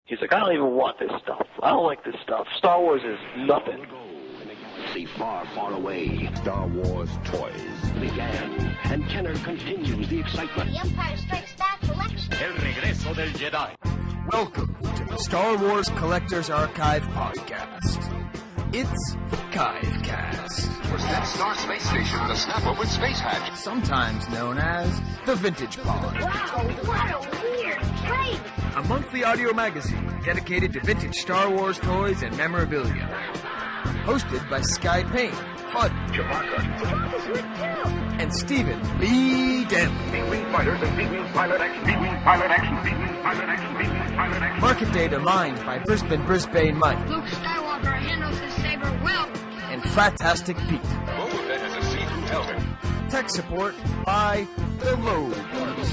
He's like, I don't even want this stuff. I don't like this stuff. Star Wars is nothing. In a galaxy far, far away, Star Wars toys began, and Kenner continues the excitement. The Empire Strikes Back collection. El regreso del Jedi. Welcome to the Star Wars Collector's Archive podcast. It's the Kivecast. Was that Star Space Station the snapper with Space Hatch? Sometimes known as the Vintage Pod. Wow, what a weird train! A monthly audio magazine dedicated to vintage Star Wars toys and memorabilia. Hosted by Sky Payne, Fudd, and Stephen B. Denley. B-Wing fighters and B-Wing pilot action, B-Wing pilot action, B-Wing pilot action, B-Wing pilot action. Market data mined by Brisbane Mike. Luke Skywalker handles his saber well. And Fratastic Pete. Oh, that has a see-through helmet. Tech support by the Road Parts.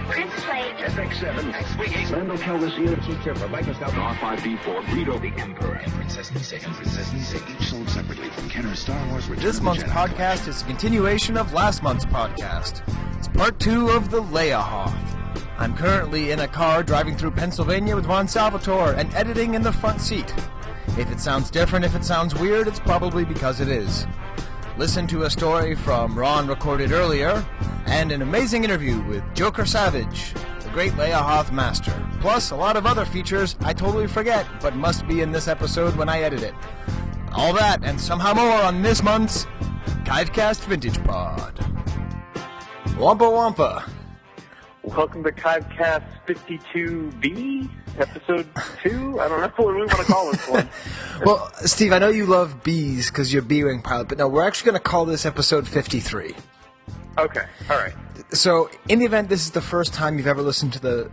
Prince Slade. FX7, X-Wing 8. Lando Calrissian, teacher for Microsoft R5D4, Greedo the Emperor, and Princess Nise, each sold separately from Kenner's Star Wars Return This month's podcast is a continuation of last month's podcast. It's part 2 of the Leia Hoth. I'm currently in a car driving through Pennsylvania with Ron Salvatore and editing in the front seat. If it sounds different, if it sounds weird, it's probably because it is. Listen to a story from Ron recorded earlier, and an amazing interview with Kersavage, the great Leia Hoth master. Plus, a lot of other features I totally forget, but must be in this episode when I edit it. All that, and somehow more on this month's Kivecast Vintage Pod. Wampa Wampa. Welcome to Kivecast 52B, episode 2? I don't know what we want to call this one. Well, Steve, I know you love bees because you're a B-Wing pilot, but no, we're actually going to call this episode 53. Okay, all right. So, in the event this is the first time you've ever listened to the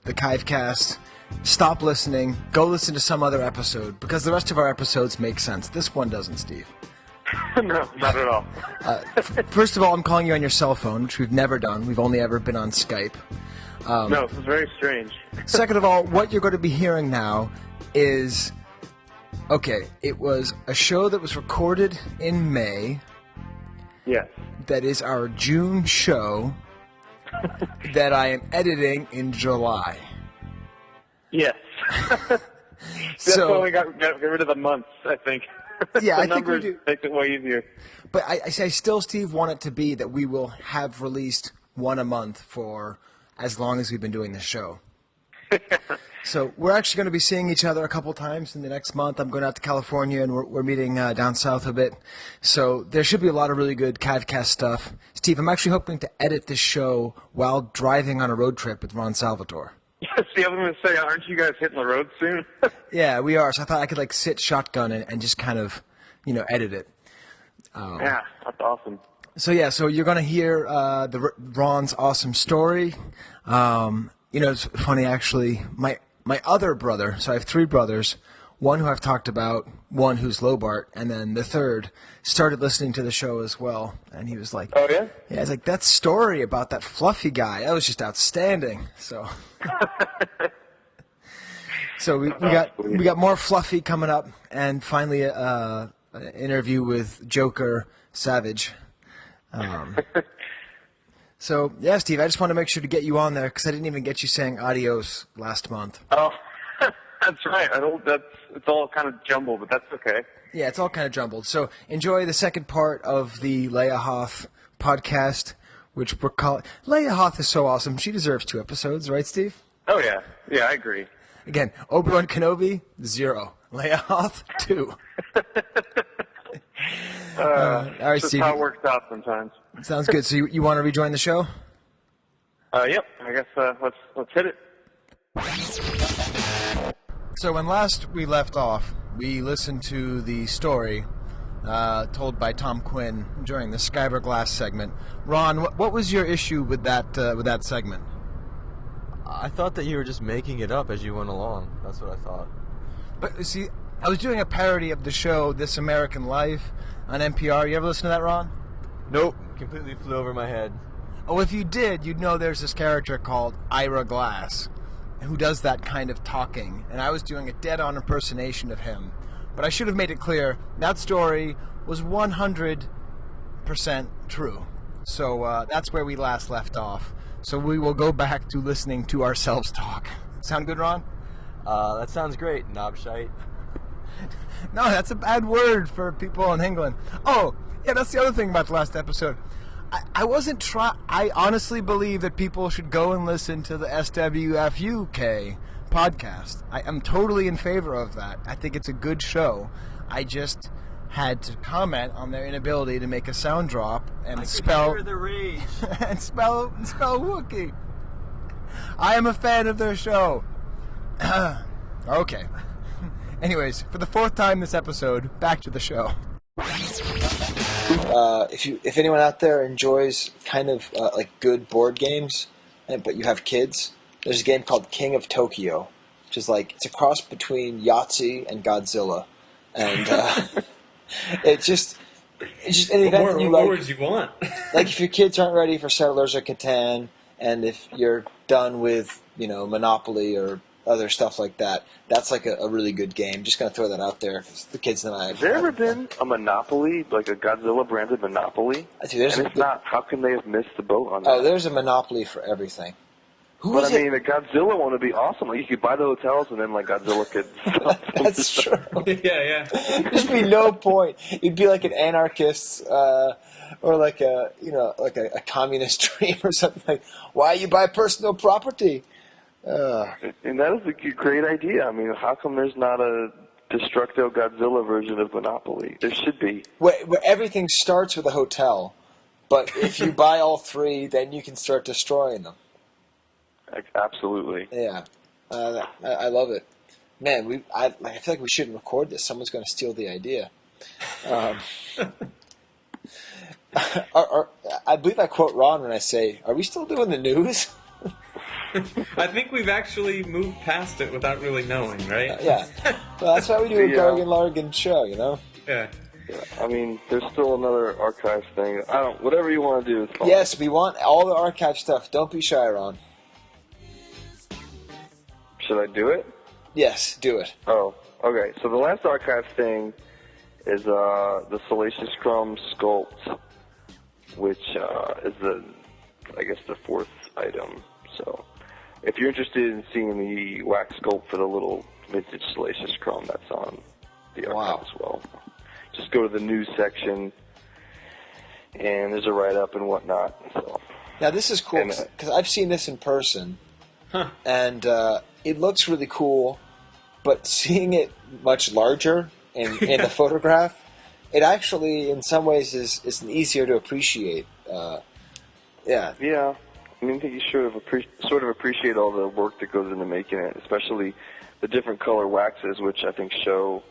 Kivecast, stop listening, go listen to some other episode, because the rest of our episodes make sense. This one doesn't, Steve. No, not at all. First of all, I'm calling you on your cell phone, which we've never done. We've only ever been on Skype. No, this is very strange. Second of all, what you're going to be hearing now is... Okay, it was a show that was recorded in May. Yes. That is our June show that I am editing in July. Yes. That's why we got rid of the months, I think. Yeah, the I think we do. Makes it way easier. But I still, Steve, want it to be that we will have released one a month for as long as we've been doing this show. So we're actually going to be seeing each other a couple times in the next month. I'm going out to California, and we're meeting down south a bit. So there should be a lot of really good Kivecast stuff. Steve, I'm actually hoping to edit this show while driving on a road trip with Ron Salvatore. Yes, I was going to say, aren't you guys hitting the road soon? Yeah, we are. So I thought I could sit shotgun and just kind of, edit it. Yeah, that's awesome. So you're going to hear Ron's awesome story. It's funny, actually. My other brother, so I have 3 brothers, one who I've talked about, one who's Lobart, and then the third started listening to the show as well. And he was like, oh, yeah? Yeah, he's like, that story about that fluffy guy, that was just outstanding. So so we got more fluffy coming up, and finally an interview with Kersavage. So, yeah, Steve, I just want to make sure to get you on there because I didn't even get you saying adios last month. Oh, that's right. It's all kind of jumbled, but that's okay. Yeah, it's all kind of jumbled. So enjoy the second part of the Leia Hoth podcast, which we're calling... Leia Hoth is so awesome. She deserves 2 episodes, right, Steve? Oh, yeah. Yeah, I agree. Again, Obi-Wan Kenobi, 0. Leia Hoth, 2. All right, just Steve. how it works out sometimes. Sounds good. So you want to rejoin the show? Yep. I guess let's hit it. So when last we left off, we listened to the story told by Tom Quinn during the Skyber Glass segment. Ron, what was your issue with that segment? I thought that you were just making it up as you went along. That's what I thought. But see, I was doing a parody of the show This American Life on NPR. You ever listen to that, Ron? Nope. Completely flew over my head. Oh, if you did, you'd know there's this character called Ira Glass who does that kind of talking. And I was doing a dead-on impersonation of him. But I should have made it clear, that story was 100% true. So that's where we last left off. So we will go back to listening to ourselves talk. Sound good, Ron? That sounds great, knobshite. No, that's a bad word for people in England. Oh, yeah, that's the other thing about the last episode. I wasn't I honestly believe that people should go and listen to the SWFUK podcast. I am totally in favor of that. I think it's a good show. I just had to comment on their inability to make a sound drop and spell hear the rage. and spell Wookiee. I am a fan of their show. Okay. Anyways, for the fourth time this episode, back to the show. If anyone out there enjoys kind of like good board games, but you have kids, there's a game called King of Tokyo, which is like, it's a cross between Yahtzee and Godzilla, and it's just an event that you what like. more would you want? Like if your kids aren't ready for Settlers or Catan, and if you're done with Monopoly or other stuff like that, that's like a really good game. Just gonna throw that out there. The kids and I. Has there ever been a Monopoly, like a Godzilla-branded Monopoly? See, and if not, how can they have missed the boat on that? Oh, there's a Monopoly for everything. But I mean, the Godzilla one would be awesome. Like, you could buy the hotels, and then Godzilla could. That's true. Yeah. There'd be no point. You'd be like an anarchist, or like a communist dream or something. Like, why you buy personal property? And that is a great idea. I mean, how come there's not a Destructo Godzilla version of Monopoly? There should be. Where everything starts with a hotel, but if you buy all three, then you can start destroying them. Absolutely. Yeah, I love it. Man, I feel like we shouldn't record this. Someone's going to steal the idea. I believe I quote Ron when I say, "Are we still doing the news?" I think we've actually moved past it without really knowing, right? Yeah. Well, that's why we do a Gargan Largan show, Yeah. I mean, there's still another archive thing. Whatever you want to do is fine. Yes, we want all the archive stuff. Don't be shy, Ron. Should I do it? Yes, do it. Oh, okay. So the last archive thing is the Salacious Crumb sculpt, which is the fourth item. So if you're interested in seeing the wax sculpt for the little vintage Salacious Crumb, that's on the archive as well. Just go to the news section, and there's a write-up and whatnot. So now this is cool because I've seen this in person, and it looks really cool. But seeing it much larger in the photograph, it actually, in some ways, is easier to appreciate. Yeah. Yeah. I mean, I think you sort of appreciate all the work that goes into making it, especially the different color waxes, which I think show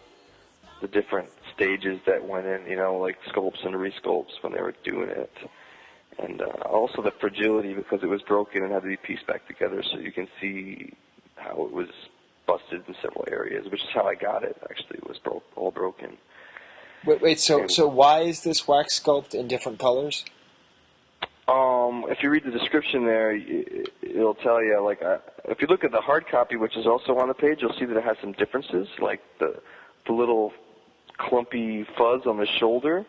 the different stages that went in, like sculpts and resculpts when they were doing it. And also the fragility, because it was broken and had to be pieced back together, so you can see how it was busted in several areas, which is how I got it, actually. It was all broken. Wait, so why is this wax sculpt in different colors? If you read the description there, it'll tell you, if you look at the hard copy, which is also on the page, you'll see that it has some differences, like the little clumpy fuzz on the shoulder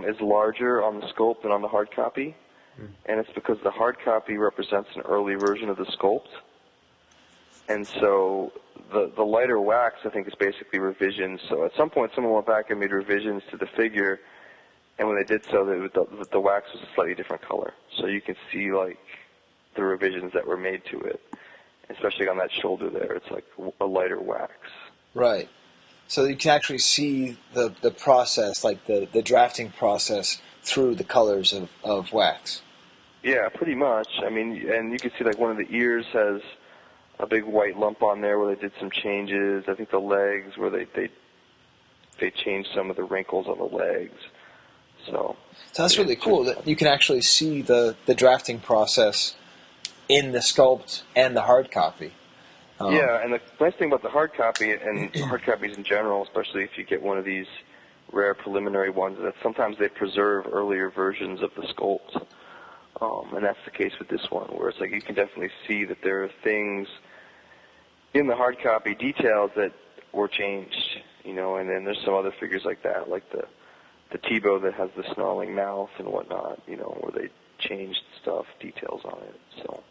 is larger on the sculpt than on the hard copy, and it's because the hard copy represents an early version of the sculpt, and so the lighter wax, I think, is basically revisions. So at some point, someone went back and made revisions to the figure, and when they did so, the wax was a slightly different color. So you can see, the revisions that were made to it, especially on that shoulder there. It's like a lighter wax. Right. So you can actually see the process, like the drafting process, through the colors of wax. Yeah, pretty much. I mean, and you can see, one of the ears has a big white lump on there where they did some changes. I think the legs, where they changed some of the wrinkles on the legs. So that's really cool that you can actually see the drafting process in the sculpt and the hard copy. Yeah, and the nice thing about the hard copy, and hard copies in general, especially if you get one of these rare preliminary ones, is that sometimes they preserve earlier versions of the sculpt. And that's the case with this one, where it's you can definitely see that there are things in the hard copy, details that were changed, and then there's some other figures like that, like the Tebow that has the snarling mouth and whatnot, where they changed stuff, details on it. So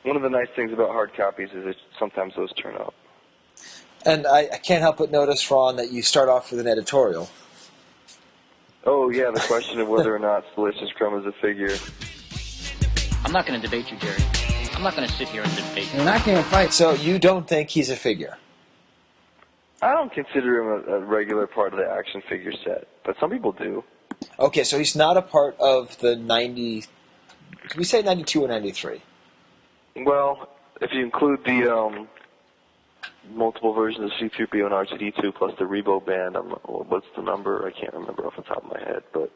One of the nice things about hard copies is that sometimes those turn up. And I can't help but notice, Ron, that you start off with an editorial. Oh, yeah, the question of whether or not Salacious Crumb is a figure. I'm not going to debate you, Jerry. I'm not going to sit here and debate you. And I can't fight. So you don't think he's a figure? I don't consider him a regular part of the action figure set, but some people do. Okay, so he's not a part of the 90... Did we say 92 or 93? Well, if you include the multiple versions of C-3PO and R2-D2 plus the Rebo band, what's the number? I can't remember off the top of my head, but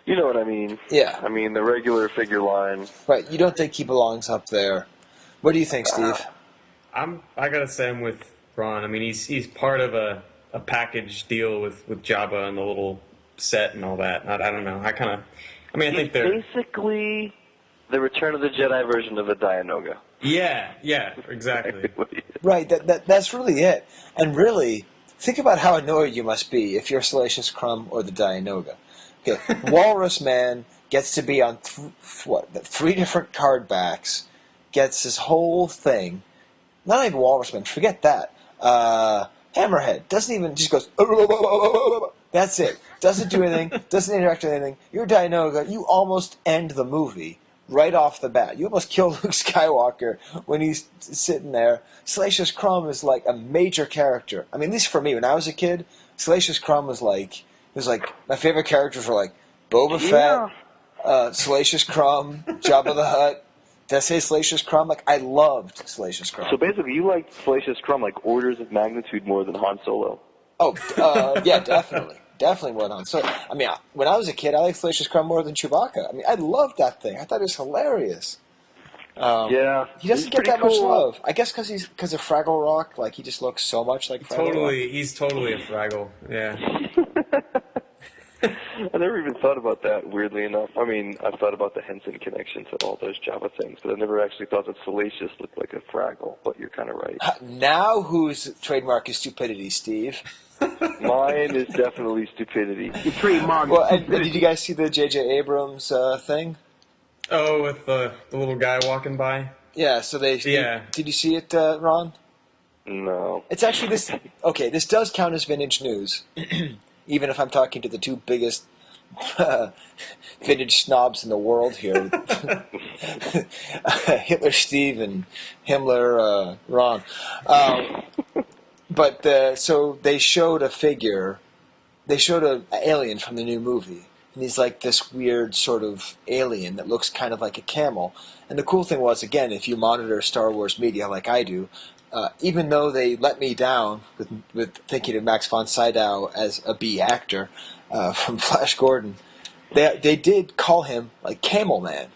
you know what I mean. Yeah. I mean, the regular figure line. Right, you don't think he belongs up there. What do you think, Steve? I gotta say I'm with Ron. I mean, he's part of a package deal with Jabba and the little set and all that. I don't know. I think they're basically the Return of the Jedi version of a Dianoga. Yeah, exactly. Right, that's really it. And really, think about how annoyed you must be if you're Salacious Crumb or the Dianoga. Okay, Walrus Man gets to be on three different card backs, gets this whole thing. Not even Walrus Man, forget that. Hammerhead doesn't even, just goes, that's it. Doesn't do anything, doesn't interact with anything. You're Dianoga, you almost end the movie right off the bat. You almost kill Luke Skywalker when he's sitting there. Salacious Crumb is like a major character. I mean, at least for me, when I was a kid, Salacious Crumb was like, my favorite characters were like Boba Fett, Salacious Crumb, Jabba the Hutt. Did I say Salacious Crumb? Like, I loved Salacious Crumb. So basically, you like Salacious Crumb like orders of magnitude more than Han Solo. Oh, yeah, definitely. Definitely more than Han Solo. I mean, when I was a kid, I liked Salacious Crumb more than Chewbacca. I mean, I loved that thing. I thought it was hilarious. Yeah. He doesn't get that much love. I guess because of Fraggle Rock, like, he just looks so much like Fraggle Rock. He's totally a Fraggle, yeah. I never even thought about that, weirdly enough. I mean, I've thought about the Henson connection to all those Java things, but I never actually thought that Salacious looked like a Fraggle, but you're kind of right. Now whose trademark is stupidity, Steve? Mine is definitely stupidity. Well, and did you guys see the J.J. Abrams thing? Oh, with the little guy walking by? Yeah, so did you see it, Ron? No. It's actually this... Okay, this does count as vintage news. Even if I'm talking to the two biggest vintage snobs in the world here. Hitler Steve and Himmler Ron. So they showed a figure. They showed an alien from the new movie. And he's like this weird sort of alien that looks kind of like a camel. And the cool thing was, again, if you monitor Star Wars media like I do, even though they let me down with thinking of Max von Sydow as a B actor from Flash Gordon, they did call him like Camel Man,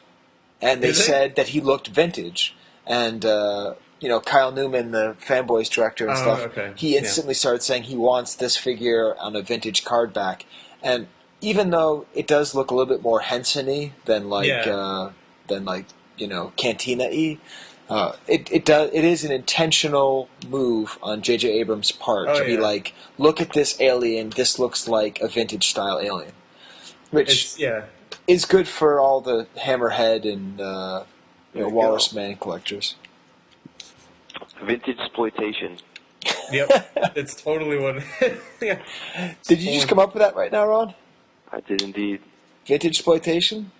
and they said that he looked vintage. And Kyle Newman, the Fanboys director and stuff, he instantly started saying he wants this figure on a vintage card back. And even though it does look a little bit more Henson-y than Cantina-y. It is an intentional move on J.J. Abrams' part to be like, look at this alien. This looks like a vintage style alien, which is good for all the Hammerhead and Walrus Man collectors. Vintage exploitation. Yep, it's totally what. Did you just come up with that right now, Ron? I did indeed. Vintage exploitation.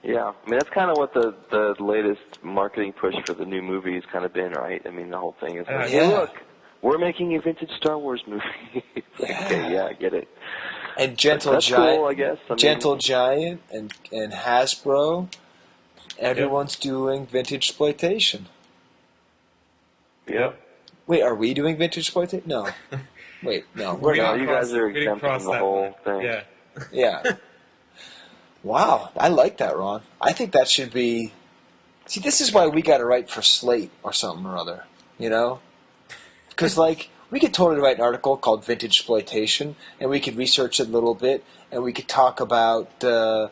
Yeah, I mean, that's kind of what the latest marketing push for the new movie has kind of been, right? I mean, the whole thing is like, hey, look, we're making a vintage Star Wars movie. It's like, okay, yeah, I get it. And Gentle that's Giant, cool, I guess. Gentle Giant and Hasbro, everyone's doing vintage exploitation. Yep. Wait, are we doing vintage exploitation? No. Wait, no, we're not. You guys are exempt from the whole thing. Yeah. Yeah. Wow, I like that, Ron. I think that should be... See, this is why we got to write for Slate or something or other, you know? Because, we could totally write an article called Vintage Exploitation, and we could research it a little bit, and we could talk about, all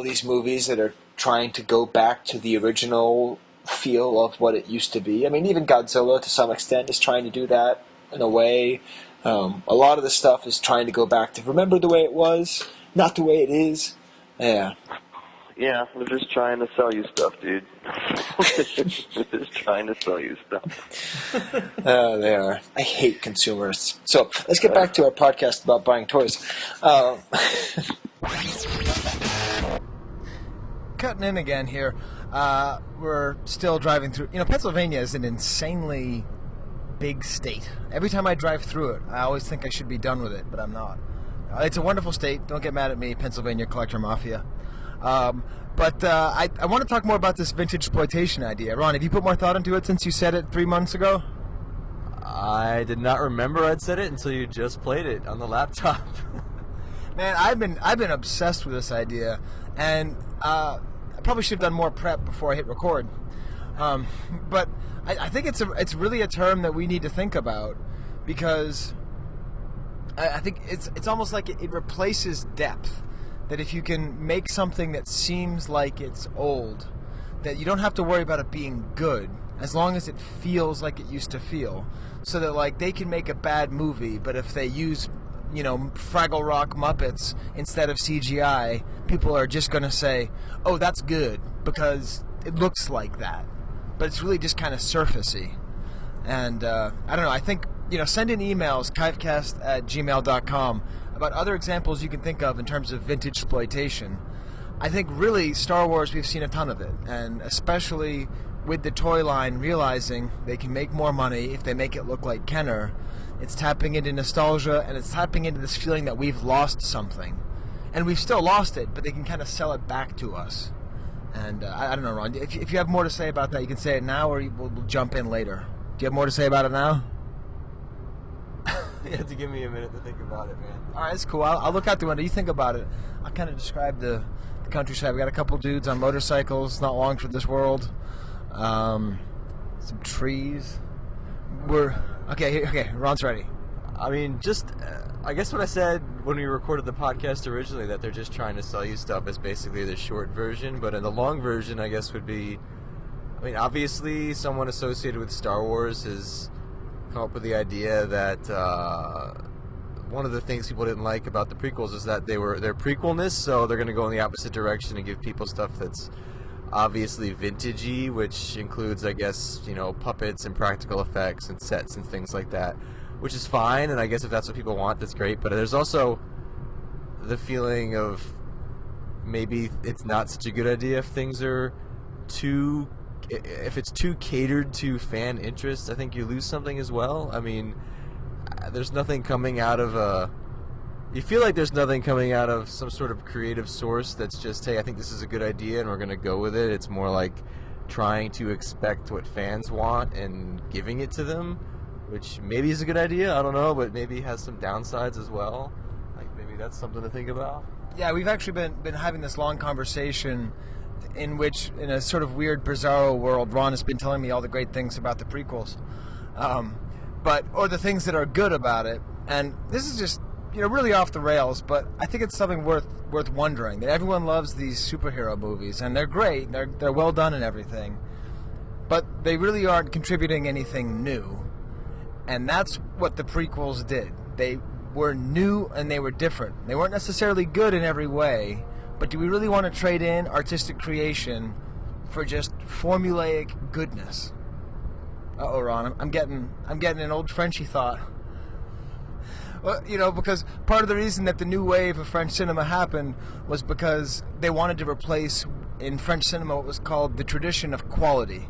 these movies that are trying to go back to the original feel of what it used to be. I mean, even Godzilla, to some extent, is trying to do that in a way. A lot of the stuff is trying to go back to remember the way it was, not the way it is. Yeah. Yeah, they're just trying to sell you stuff, dude. They're just trying to sell you stuff. Oh, they are. I hate consumers. So let's get back to our podcast about buying toys. Cutting in again here. We're still driving through. Pennsylvania is an insanely big state. Every time I drive through it, I always think I should be done with it, but I'm not. It's a wonderful state. Don't get mad at me, Pennsylvania Collector Mafia. But I want to talk more about this vintage exploitation idea. Ron, have you put more thought into it since you said it 3 months ago? I did not remember I'd said it until you just played it on the laptop. Man, I've been obsessed with this idea, and I probably should have done more prep before I hit record. But I think it's really a term that we need to think about, because I think it's almost like it replaces depth. That if you can make something that seems like it's old, that you don't have to worry about it being good, as long as it feels like it used to feel. So that, like, they can make a bad movie, but if they use, Fraggle Rock Muppets instead of CGI, people are just going to say, oh, that's good, because it looks like that. But it's really just kind of surfacey. And, I don't know, I think, send in emails, kivecast@gmail.com, about other examples you can think of in terms of vintage exploitation. I think really Star Wars, we've seen a ton of it, and especially with the toy line realizing they can make more money if they make it look like Kenner. It's tapping into nostalgia, and it's tapping into this feeling that we've lost something. And we've still lost it, but they can kind of sell it back to us. And I don't know, Ron, if you have more to say about that, you can say it now, or we'll jump in later. Do you have more to say about it now? You have to give me a minute to think about it, man. All right, that's cool. I'll look out the window. You think about it. I'll kind of describe the countryside. We got a couple dudes on motorcycles, not long for this world. Some trees. Okay. Ron's ready. I mean, I guess what I said when we recorded the podcast originally, that they're just trying to sell you stuff, is basically the short version. But in the long version, I guess would be, obviously someone associated with Star Wars has come up with the idea that one of the things people didn't like about the prequels is that they're prequelness, so they're going to go in the opposite direction and give people stuff that's obviously vintagey, which includes, I guess, puppets and practical effects and sets and things like that, which is fine, and I guess if that's what people want, that's great. But there's also the feeling of maybe it's not such a good idea if things are if it's too catered to fan interest. I think you lose something as well. There's nothing coming out of you feel like there's nothing coming out of some sort of creative source that's just, hey, I think this is a good idea and we're going to go with it. It's more like trying to expect what fans want and giving it to them, which maybe is a good idea, I don't know, but maybe has some downsides as well. Maybe that's something to think about. Yeah, we've actually been having this long conversation in which, in a sort of weird, bizarro world, Ron has been telling me all the great things about the prequels, or the things that are good about it. And this is just, really off the rails, but I think it's something worth wondering. That everyone loves these superhero movies, and they're great, they're well done and everything, but they really aren't contributing anything new. And that's what the prequels did. They were new and they were different. They weren't necessarily good in every way, but do we really want to trade in artistic creation for just formulaic goodness? Uh-oh, Ron, I'm getting an old Frenchy thought. Well, because part of the reason that the new wave of French cinema happened was because they wanted to replace in French cinema what was called the tradition of quality.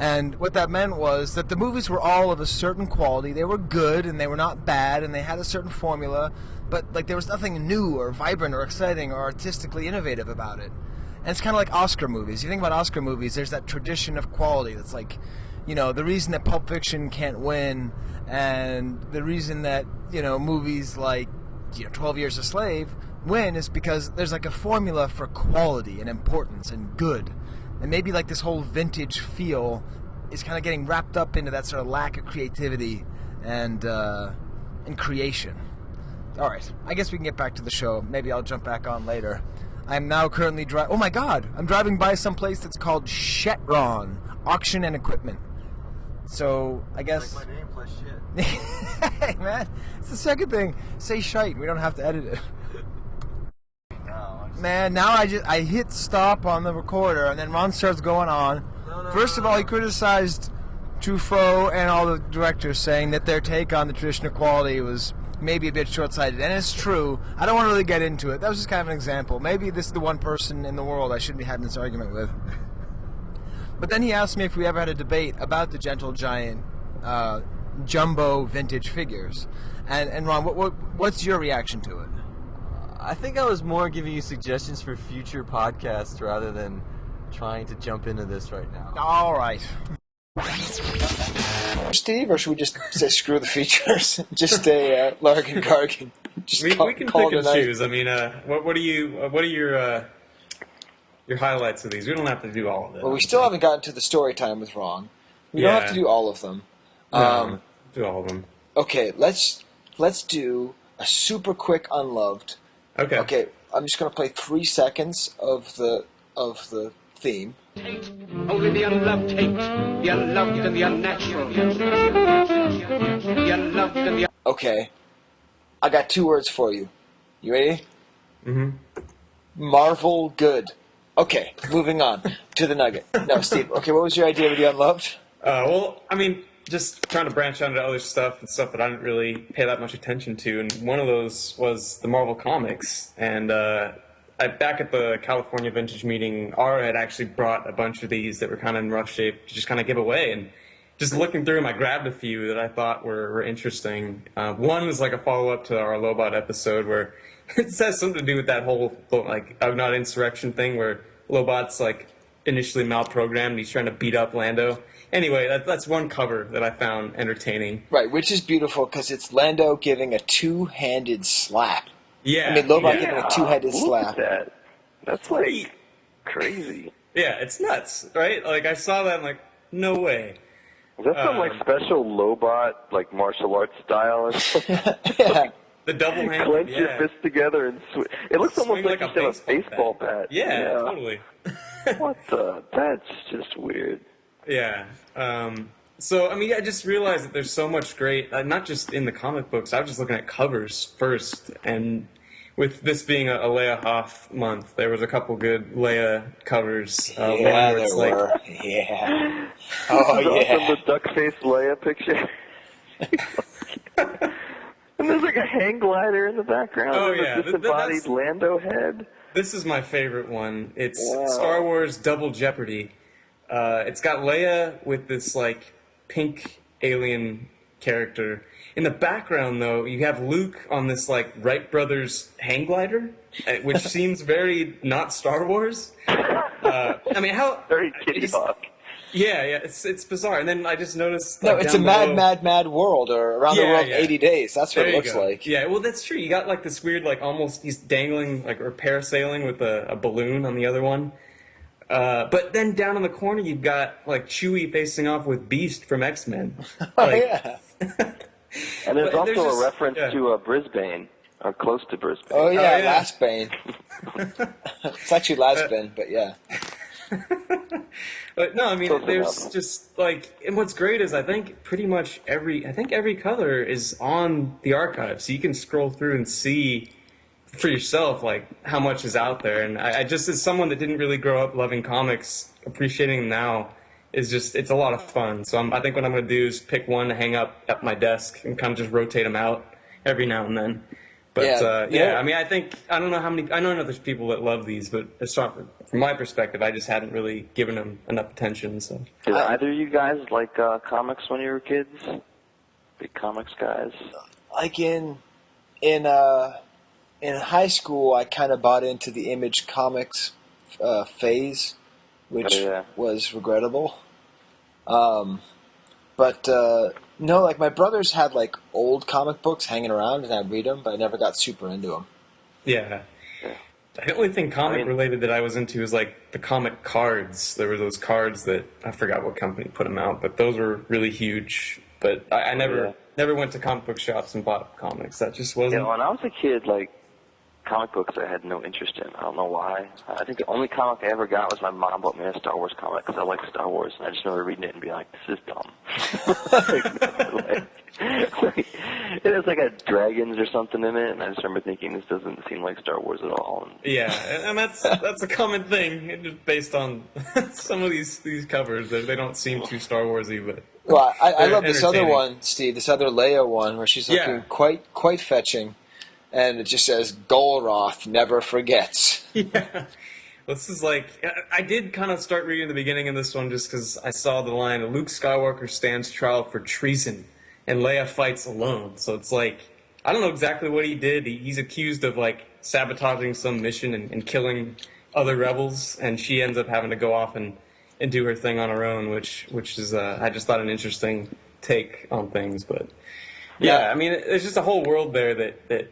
And what that meant was that the movies were all of a certain quality. They were good and they were not bad and they had a certain formula, but there was nothing new or vibrant or exciting or artistically innovative about it. And it's kind of like Oscar movies. You think about Oscar movies, there's that tradition of quality that's like, the reason that Pulp Fiction can't win, and the reason that, movies like, 12 Years a Slave win is because there's like a formula for quality and importance and good. And maybe like this whole vintage feel is kind of getting wrapped up into that sort of lack of creativity and creation. All right, I guess we can get back to the show. Maybe I'll jump back on later. I'm now currently oh my God, I'm driving by some place that's called Shetron Auction and Equipment. So I guess. Like my name plus shit. Hey man, it's the second thing. Say shite. We don't have to edit it. No, man, now I hit stop on the recorder, and then Ron starts going on. First of all, he criticized Truffaut and all the directors, saying that their take on the tradition of quality was maybe a bit short-sighted, and it's true. I don't want to really get into it. That was just kind of an example. Maybe this is the one person in the world I shouldn't be having this argument with. But then he asked me if we ever had a debate about the Gentle Giant jumbo vintage figures. And Ron, what's your reaction to it? I think I was more giving you suggestions for future podcasts rather than trying to jump into this right now. All right. Steve, or should we just say screw the features? Just a Largan Gargan. We can pick and choose. I mean, what are your highlights of these? We don't have to do all of them. Well, we still haven't gotten to the story time with Ron. We don't have to do all of them. No, do all of them. Okay, let's do a super quick unloved. Okay. Okay, I'm just going to play 3 seconds of the theme. Only the unloved hate, the unloved and the unnatural. The unloved and the... Okay, I got 2 words for you. You ready? Mm-hmm. Marvel good. Okay, moving on to the nugget. No, Steve, okay, what was your idea with the unloved? Well, I mean, just trying to branch out into other stuff and stuff that I didn't really pay that much attention to, and one of those was the Marvel Comics, and back at the California Vintage meeting, Ara had actually brought a bunch of these that were kind of in rough shape to just kind of give away, and just looking through them, I grabbed a few that I thought were interesting. One was like a follow-up to our Lobot episode where it has something to do with that whole, like, not insurrection thing where Lobot's, like, initially malprogrammed and he's trying to beat up Lando. Anyway, that's one cover that I found entertaining. Right, which is beautiful because it's Lando giving a 2-handed slap. Yeah. I mean, Lobot giving a 2-handed slap. Look at that. That's like crazy. Yeah, it's nuts, right? Like, I saw that, I'm like, no way. Is that some like special Lobot, like martial arts style? Yeah. The double hand. Clench your fists together and it looks almost like you have a baseball bat. Yeah, totally. What the? That's just weird. Yeah. So, I mean, I just realized that there's so much great, not just in the comic books, I was just looking at covers first, and with this being a Leia Hoth month, there was a couple good Leia covers. Yeah, there were. Yeah. Oh, yeah. Also the duck-faced Leia picture. And there's like a hang glider in the background. Oh, and yeah. a disembodied Lando head. This is my favorite one. It's Star Wars Double Jeopardy. It's got Leia with this, like, pink alien character. In the background, though, you have Luke on this, like, Wright Brothers hang glider, which seems very not Star Wars. I mean, how... Very Kitty Hawk. Yeah, it's bizarre. And then I just noticed... No, like, it's a mad world, or Around the World in 80 Days. That's what it looks like. Yeah, well, that's true. You got, like, this weird, like, almost... He's dangling, like, or parasailing with a balloon on the other one. But then down in the corner, you've got, like, Chewie facing off with Beast from X-Men. Like, yeah. And there's also a reference to Brisbane, or close to Brisbane. Oh, yeah, Last Bane. It's actually Last Bane, but yeah. But no, I mean, there's just, like, and what's great is I think pretty much every color is on the archive, so you can scroll through and see for yourself, like, how much is out there. And I just, as someone that didn't really grow up loving comics, appreciating them now is just, it's a lot of fun. So I think what I'm going to do is pick one to hang up at my desk and kind of just rotate them out every now and then. But, I mean, I don't know how many, I know there's people that love these, but from my perspective, I just hadn't really given them enough attention, so. Did either of you guys like comics when you were kids? Big comics guys? Like in high school, I kind of bought into the Image Comics phase, which was regrettable. But no, like my brothers had like old comic books hanging around, and I'd read them, but I never got super into them. Yeah. The only thing comic-related that I was into was, like, the comic cards. There were those cards that, I forgot what company put them out, but those were really huge. But I never went to comic book shops and bought comics. That just wasn't... Yeah, when I was a kid, like, comic books I had no interest in. I don't know why. I think the only comic I ever got was my mom bought me a Star Wars comic because I like Star Wars, and I just remember reading it and being like, this is dumb. It has like a dragons or something in it, and I just remember thinking this doesn't seem like Star Wars at all. Yeah, and that's a common thing, just based on some of these covers. They don't seem too Star Warsy, but Well, I love this other entertaining. one, Steve. This other Leia one where she's looking Yeah. quite fetching, and it just says Golroth never forgets. Yeah. This is like, I did kind of start reading the beginning of this one just because I saw the line, Luke Skywalker stands trial for treason, and Leia fights alone. So it's like, I don't know exactly what he did. He's accused of, like, sabotaging some mission and killing other rebels, and she ends up having to go off and do her thing on her own, which is, I just thought, an interesting take on things. But, yeah, I mean, there's just a whole world there that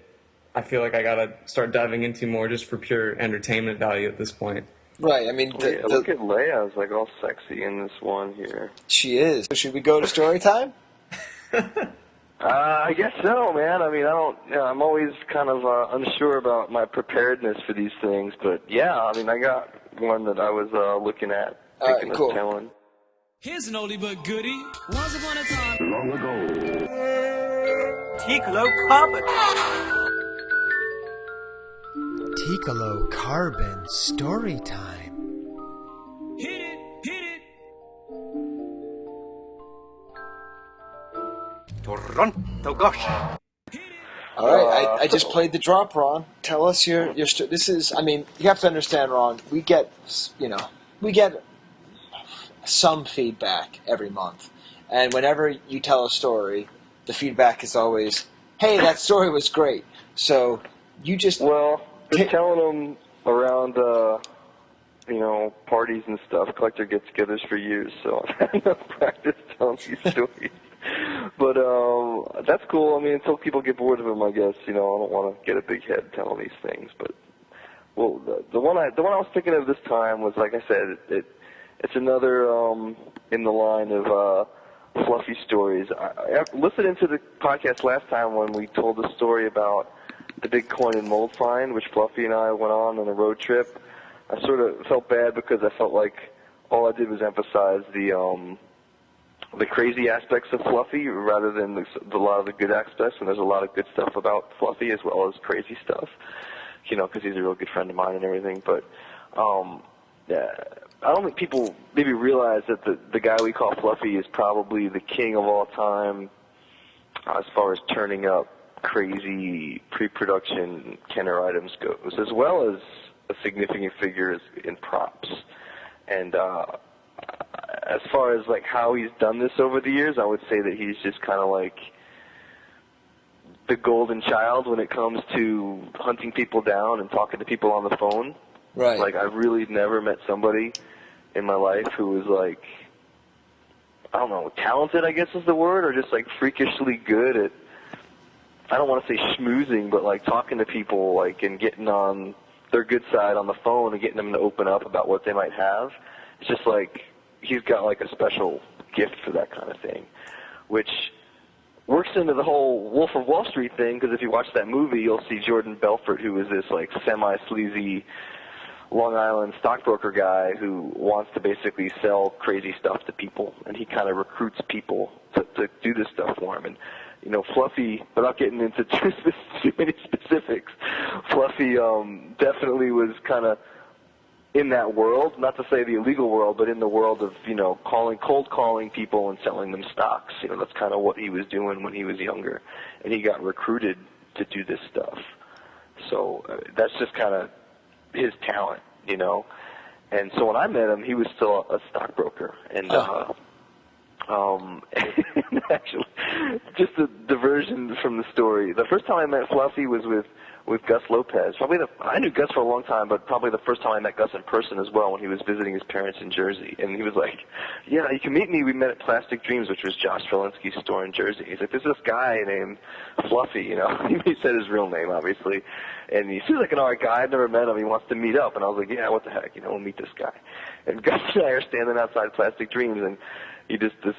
I feel like I gotta start diving into more just for pure entertainment value at this point. Right, I mean... Look at Leia, it's like all sexy in this one here. She is. Should we go to story time? I guess so, man. I mean, I'm always kind of unsure about my preparedness for these things, but yeah, I mean, I got one that I was looking at, thinking of telling. Here's an oldie but goodie. Once upon a time, Long ago. Ticolo Carbon story time. hit it. Toronto, gosh. All right, I just played the drop, Ron. Tell us your this is, I mean, you have to understand, Ron, we get some feedback every month. And whenever you tell a story, the feedback is always, hey, that story was great. So you just... Well, just telling them around, parties and stuff, collector get-togethers for years, so I've had enough practice telling these stories. But that's cool. I mean, until people get bored of them, I guess. I don't want to get a big head telling these things. But well, the one I was thinking of this time was, like I said, it's another in the line of fluffy stories. I listened to the podcast last time when we told the story about the big coin and mold find, which Fluffy and I went on a road trip. I sort of felt bad because I felt like all I did was emphasize the crazy aspects of Fluffy rather than a lot of the good aspects, and there's a lot of good stuff about Fluffy as well as crazy stuff, because he's a real good friend of mine and everything. But I don't think people maybe realize that the guy we call Fluffy is probably the king of all time as far as turning up crazy pre-production Kenner items goes, as well as a significant figure in props. And as far as like how he's done this over the years, I would say that he's just kind of like the golden child when it comes to hunting people down and talking to people on the phone. Right. Like, I've really never met somebody in my life who was like, I don't know, talented, I guess is the word, or just like freakishly good at, I don't want to say schmoozing, but like talking to people, like, and getting on their good side on the phone and getting them to open up about what they might have. It's just like he's got like a special gift for that kind of thing, which works into the whole Wolf of Wall Street thing, because if you watch that movie, you'll see Jordan Belfort, who is this like semi-sleazy Long Island stockbroker guy who wants to basically sell crazy stuff to people, and he kind of recruits people to do this stuff for him. And Fluffy, without getting into too many specifics, Fluffy definitely was kind of in that world, not to say the illegal world, but in the world of, cold calling people and selling them stocks. That's kind of what he was doing when he was younger. And he got recruited to do this stuff. So that's just kind of his talent, And so when I met him, he was still a stockbroker. And actually, just a diversion from the story. The first time I met Fluffy was with Gus Lopez. I knew Gus for a long time, but probably the first time I met Gus in person as well, when he was visiting his parents in Jersey. And he was like, yeah, you can meet me. We met at Plastic Dreams, which was Josh Felinski's store in Jersey. He's like, there's this guy named Fluffy, He said his real name, obviously. And he seems like an alright guy. I've never met him. He wants to meet up. And I was like, yeah, what the heck, we'll meet this guy. And Gus and I are standing outside Plastic Dreams, and he just, this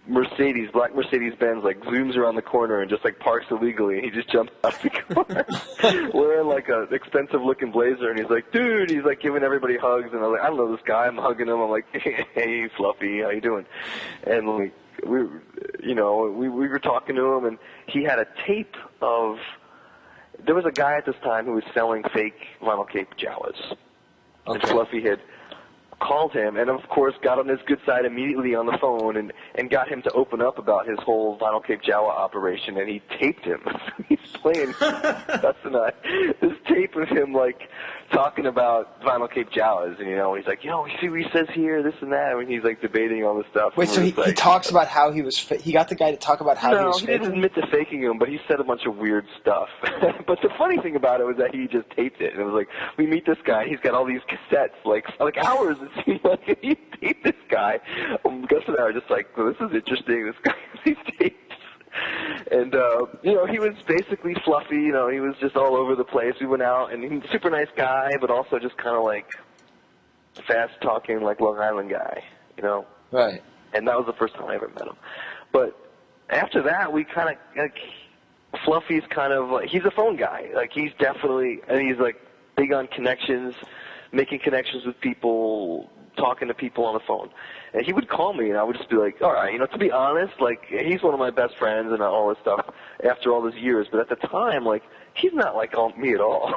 Mercedes, black Mercedes-Benz, like zooms around the corner and just like parks illegally, and he just jumps out of the car wearing like a expensive-looking blazer, and he's like, dude, he's like giving everybody hugs, and I'm like, I don't know this guy, I'm hugging him, I'm like, hey, Fluffy, how you doing? And like we were talking to him, and he had a tape of. There was a guy at this time who was selling fake vinyl cape Jawas, and Fluffy had called him, and of course got on his good side immediately on the phone, and got him to open up about his whole vinyl cape Jawa operation, and he taped him. He's playing Gus and I this tape of him like talking about vinyl cape Jawas, and he's like, you see what he says here, this and that, and he's like debating all this stuff. Wait, so he talks about how he was. He got the guy to talk about how he was. No, he didn't admit to faking him, but he said a bunch of weird stuff. But the funny thing about it was that he just taped it, and it was like, we meet this guy, he's got all these cassettes, like hours. It seemed like he taped this guy. Gus and I are just like, well, this is interesting. This guy has these tapes. And, he was basically Fluffy, he was just all over the place. We went out, and he's a super nice guy, but also just kind of like fast-talking, like Long Island guy, Right. And that was the first time I ever met him. But after that, we kind of, like, Fluffy's kind of like, he's a phone guy. Like, he's definitely, and he's like big on connections, making connections with people, talking to people on the phone. And he would call me, and I would just be like, all right, to be honest, like, he's one of my best friends and all this stuff after all these years. But at the time, like, he's not like me at all.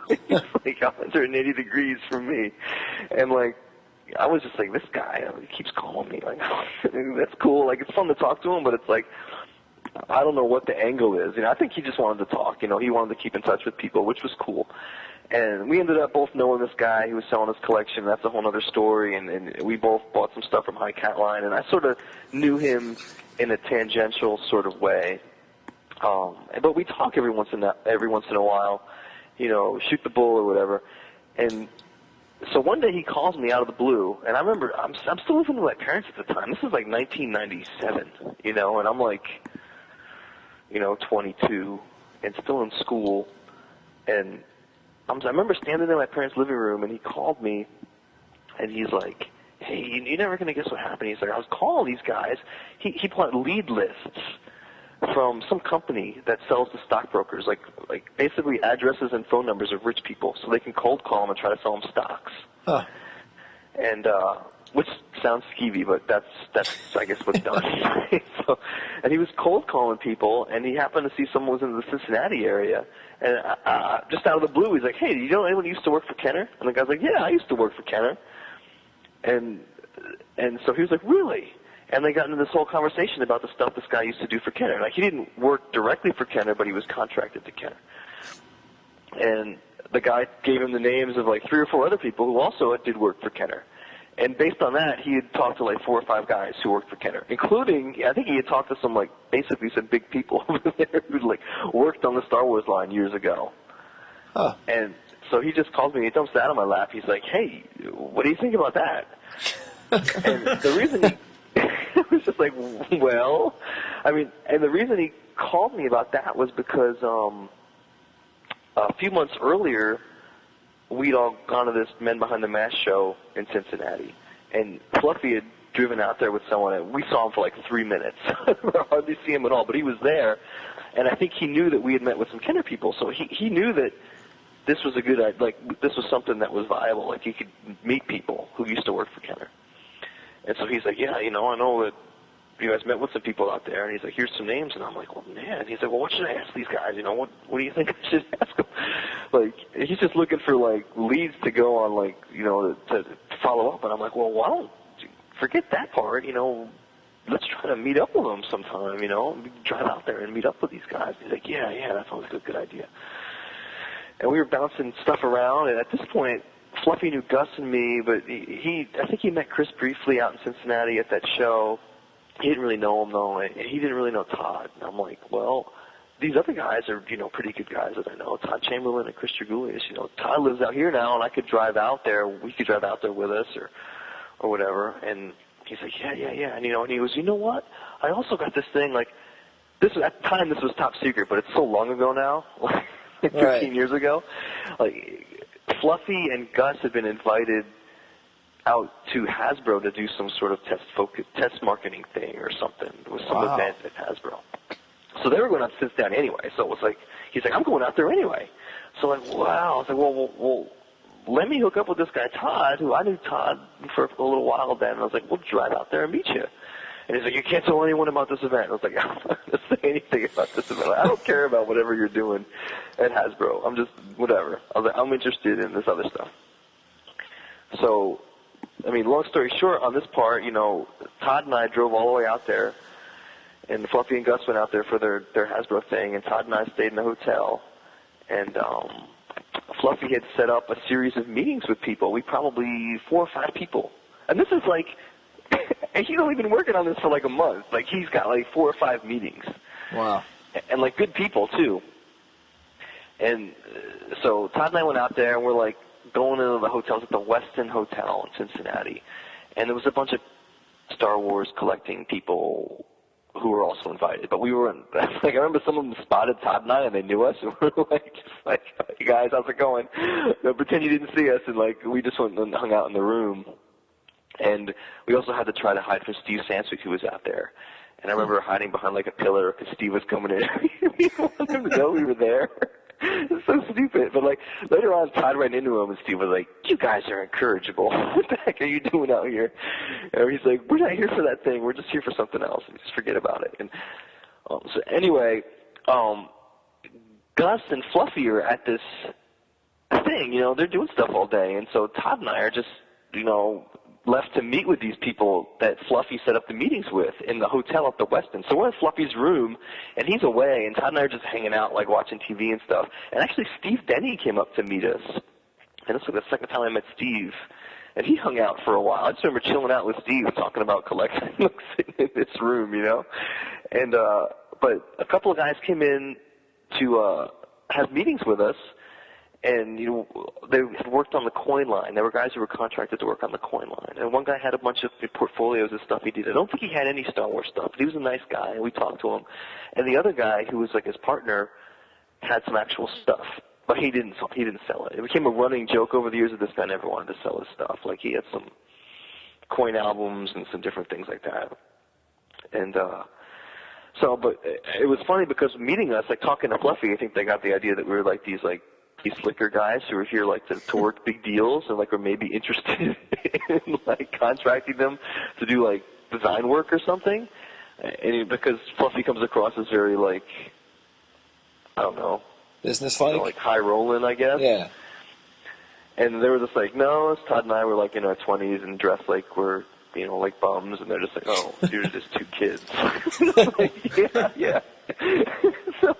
He's like 180 degrees from me. And, like, I was just like, this guy, he keeps calling me. Like, that's cool. Like, it's fun to talk to him, but it's like, I don't know what the angle is. I think he just wanted to talk. He wanted to keep in touch with people, which was cool. And we ended up both knowing this guy who was selling his collection. That's a whole other story. And we both bought some stuff from High Cat Line. And I sort of knew him in a tangential sort of way. But we talk every once in a while, shoot the bull or whatever. And so one day he calls me out of the blue. And I remember, I'm still living with my parents at the time. This is like 1997, and I'm like, 22 and still in school. And I remember standing in my parents' living room, and he called me, and he's like, hey, you're never going to guess what happened. He's like, I was calling these guys. He bought lead lists from some company that sells to stockbrokers, like basically addresses and phone numbers of rich people, so they can cold call them and try to sell them stocks. Huh. And which sounds skeevy, but that's I guess what's done. So, and he was cold calling people, and he happened to see someone was in the Cincinnati area, and just out of the blue, he's like, hey, do you know anyone who used to work for Kenner? And the guy's like, yeah, I used to work for Kenner. And so he was like, really? And they got into this whole conversation about the stuff this guy used to do for Kenner. Like, he didn't work directly for Kenner, but he was contracted to Kenner. And the guy gave him the names of like 3 or 4 other people who also did work for Kenner. And based on that, he had talked to like 4 or 5 guys who worked for Kenner, including, I think he had talked to some like, basically some big people over there who like worked on the Star Wars line years ago. Huh. And so he just calls me, he dumps that on my lap. He's like, hey, what do you think about that? And the reason he, it was just like, well, and the reason he called me about that was because a few months earlier, we'd all gone to this Men Behind the Mask show in Cincinnati, and Fluffy had driven out there with someone, and we saw him for like 3 minutes. I hardly see him at all, but he was there, and I think he knew that we had met with some Kenner people, so he knew that this was a good, like, this was something that was viable, like he could meet people who used to work for Kenner. And so he's like, yeah, I know that you guys met with some people out there, and he's like, here's some names, and I'm like, well, man, he's like, well, what should I ask these guys, what do you think I should ask them? Like, he's just looking for, like, leads to go on, like, to follow up, and I'm like, well, why don't, forget that part, let's try to meet up with them sometime, drive out there and meet up with these guys. He's like, yeah, that sounds like a good idea. And we were bouncing stuff around, and at this point, Fluffy knew Gus and me, but I think he met Chris briefly out in Cincinnati at that show. He didn't really know him, though, and he didn't really know Todd. And I'm like, well, these other guys are, pretty good guys that I know. Todd Chamberlain and Chris Dragulius. Todd lives out here now, and I could drive out there. We could drive out there with us or whatever. And he's like, yeah. And, and he goes, you know what? I also got this thing, like, at the time this was top secret, but it's so long ago now, like 15 years ago. Like, Fluffy and Gus had been invited out to Hasbro to do some sort of test marketing thing or something. It was some event at Hasbro. So they were going out to Cincinnati anyway. So it was like, he's like, I'm going out there anyway. So like, wow. I was like, well, let me hook up with this guy Todd, who I knew Todd for a little while then. And I was like, we'll drive out there and meet you. And he's like, you can't tell anyone about this event. I was like, I'm not going to say anything about this event. I don't care about whatever you're doing at Hasbro. I'm just, whatever. I was like, I'm interested in this other stuff. So, I mean, long story short, on this part, you know, Todd and I drove all the way out there, and Fluffy and Gus went out there for their Hasbro thing, and Todd and I stayed in the hotel, and Fluffy had set up a series of meetings with people. We probably 4 or 5 people. And this is like, and he's only been working on this for like a month. Like, he's got like 4 or 5 meetings. Wow. And like good people, too. And so Todd and I went out there, and we're like going into the hotels at the Westin Hotel in Cincinnati. And there was a bunch of Star Wars collecting people who were also invited. But we were, like, I remember some of them spotted Todd and I, and they knew us. And we were like, just like, hey guys, how's it going? No, pretend you didn't see us. And like, we just went and hung out in the room. And we also had to try to hide from Steve Sanswick, who was out there. And I remember hiding behind like a pillar because Steve was coming in. We didn't want him to know we were there. It's so stupid. But like later on, Todd ran into him, and Steve was like, "You guys are incorrigible. What the heck are you doing out here?" And he's like, "We're not here for that thing. We're just here for something else. And just forget about it." And so anyway, Gus and Fluffy are at this thing. You know, they're doing stuff all day, and so Todd and I are just, you know, left to meet with these people that Fluffy set up the meetings with in the hotel at the Westin. So we're in Fluffy's room, and he's away, and Todd and I are just hanging out, like watching TV and stuff. And actually, Steve Denny came up to meet us. And this was the second time I met Steve. And he hung out for a while. I just remember chilling out with Steve, talking about collecting, like sitting in this room, you know. And but a couple of guys came in to have meetings with us. And, you know, they had worked on the coin line. There were guys who were contracted to work on the coin line. And one guy had a bunch of portfolios of stuff he did. I don't think he had any Star Wars stuff, but he was a nice guy, and we talked to him. And the other guy, who was like his partner, had some actual stuff, but he didn't sell it. It became a running joke over the years that this guy never wanted to sell his stuff. Like, he had some coin albums and some different things like that. And so, but it was funny because meeting us, like talking to Fluffy, I think they got the idea that we were like these slicker guys who were here like to work big deals, and like were maybe interested in like contracting them to do like design work or something. And because Fluffy comes across as very like, I don't know, business-like, like high rolling, I guess. Yeah. And they were just like, no, Todd and I were like in our 20s and dressed like we're, you know, like bums, and they're just like, oh, you're just 2 kids. Like, yeah. So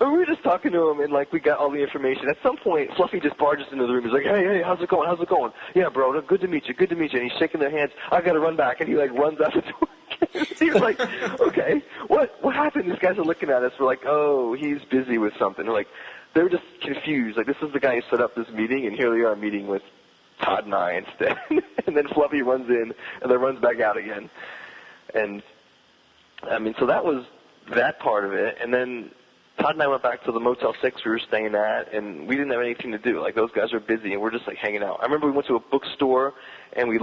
we were just talking to him, and like we got all the information. At some point, Fluffy just barges into the room. He's like, hey, how's it going? How's it going? Yeah, bro, good to meet you. Good to meet you. And he's shaking their hands. I got to run back, and he like runs out the door. He was like, okay, what happened? These guys are looking at us. We're like, oh, he's busy with something. They were just confused. Like, this is the guy who set up this meeting, and here they are meeting with Todd and I instead. And then Fluffy runs in and then runs back out again. And I mean, so that was that part of it. And then Todd and I went back to the Motel 6 we were staying at, and we didn't have anything to do. Like, those guys were busy, and we're just like hanging out. I remember we went to a bookstore and we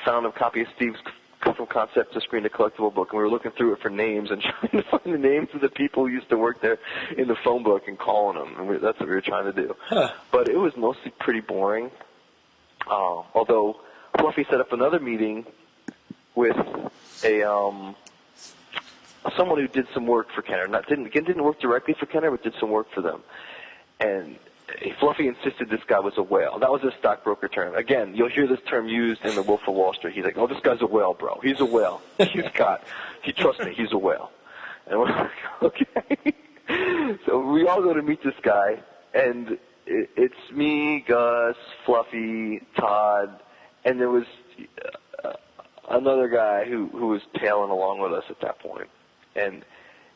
found a copy of Steve's From Concept to Screen, a collectible book, and we were looking through it for names and trying to find the names of the people who used to work there in the phone book and calling them. And that's what we were trying to do. But it was mostly pretty boring. Although Fluffy set up another meeting with someone who did some work for Kenner. Didn't work directly for Kenner, but did some work for them. And Fluffy insisted this guy was a whale. That was his stockbroker term. Again, you'll hear this term used in The Wolf of Wall Street. He's like, oh, this guy's a whale, bro. He's a whale. Trust me, he's a whale. And we're like, okay. So we all go to meet this guy, and it's me, Gus, Fluffy, Todd, and there was another guy who was tailing along with us at that point. And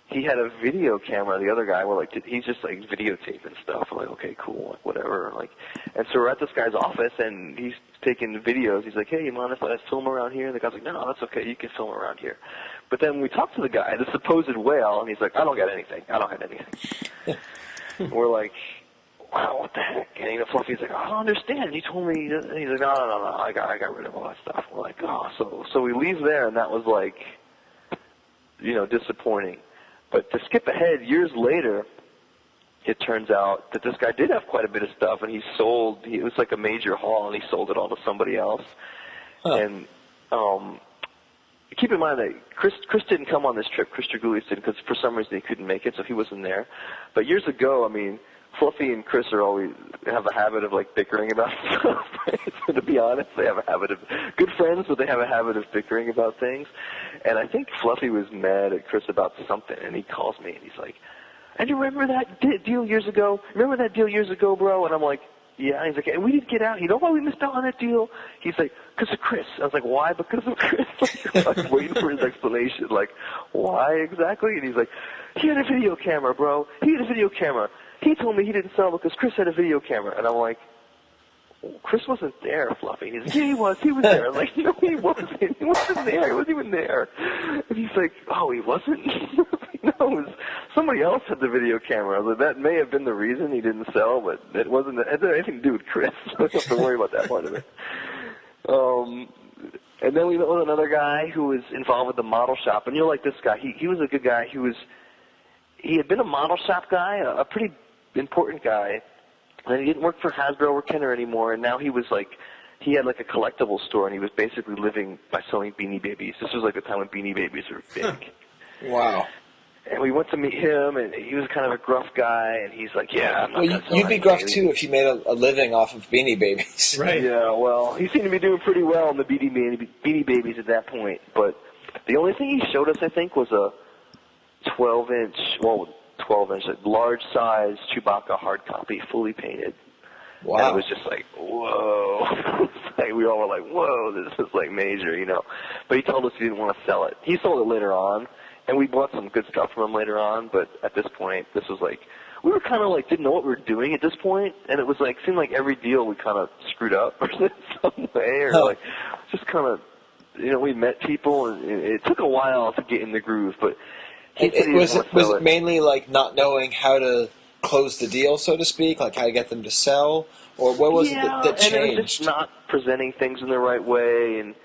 he had a video camera. The other guy, he's just like videotaping stuff. We're like, okay, cool, like whatever. Like, and so we're at this guy's office, and he's taking videos. He's like, hey, you mind if I film around here? And the guy's like, no, that's okay. You can film around here. But then we talk to the guy, the supposed whale, and he's like, I don't got anything. I don't have anything. We're like, wow, what the heck? And Fluffy's like, I don't understand. You told me. And he's like, no, I got rid of all that stuff. We're like, oh, so we leave there, and that was like, disappointing. But to skip ahead, years later, it turns out that this guy did have quite a bit of stuff, and it was like a major haul, and he sold it all to somebody else. Huh. And keep in mind that Chris didn't come on this trip. Chris Dragoulias didn't, because for some reason he couldn't make it, so he wasn't there. But years ago, I mean, Fluffy and Chris have a habit of like bickering about stuff. Right? So to be honest, they have a habit of good friends, but they have a habit of bickering about things. And I think Fluffy was mad at Chris about something, and he calls me and he's like, "And you remember that deal years ago? Remember that deal years ago, bro?" And I'm like, "Yeah." And he's like, "And we didn't get out. You know why we missed out on that deal?" He's like, "Because of Chris." I was like, "Why? Because of Chris?" Like, I was waiting for his explanation. Like, why exactly? And he's like, "He had a video camera, bro. He had a video camera. He told me he didn't sell because Chris had a video camera." And I'm like, "Chris wasn't there, Fluffy." He's like, "Yeah, he was. He was there." I'm like, "No, he wasn't. He wasn't there. He wasn't even there." And he's like, "Oh, he wasn't?" No, it was somebody else had the video camera. Like, that may have been the reason he didn't sell, but it wasn't. It had anything to do with Chris. So I don't have to worry about that part of it. And then we met with another guy who was involved with the model shop. And you're like this guy. He was a good guy. He had been a model shop guy, a pretty important guy. And he didn't work for Hasbro or Kenner anymore. And now he had like a collectible store, and he was basically living by selling Beanie Babies. This was like the time when Beanie Babies were big. Wow. And we went to meet him, and he was kind of a gruff guy, and he's like, "Yeah, I'm not gonna sell you'd be gruff anything." too if you made a living off of Beanie Babies. Right. Yeah, well, he seemed to be doing pretty well on the Beanie Babies at that point. But the only thing he showed us, I think, was a 12-inch, large-size Chewbacca hard copy, fully painted. Wow. And it was just like, whoa. Like, we all were like, whoa, this is like major, But he told us he didn't want to sell it. He sold it later on, and we bought some good stuff from him later on, but at this point, this was like, we were kind of like, didn't know what we were doing at this point, and it was like, seemed like every deal we kind of screwed up or in some way, or like, just kind of, we met people, and it took a while to get in the groove, but was it mainly like not knowing how to close the deal, so to speak, like how to get them to sell, or what was it that changed? And it was just not presenting things in the right way, and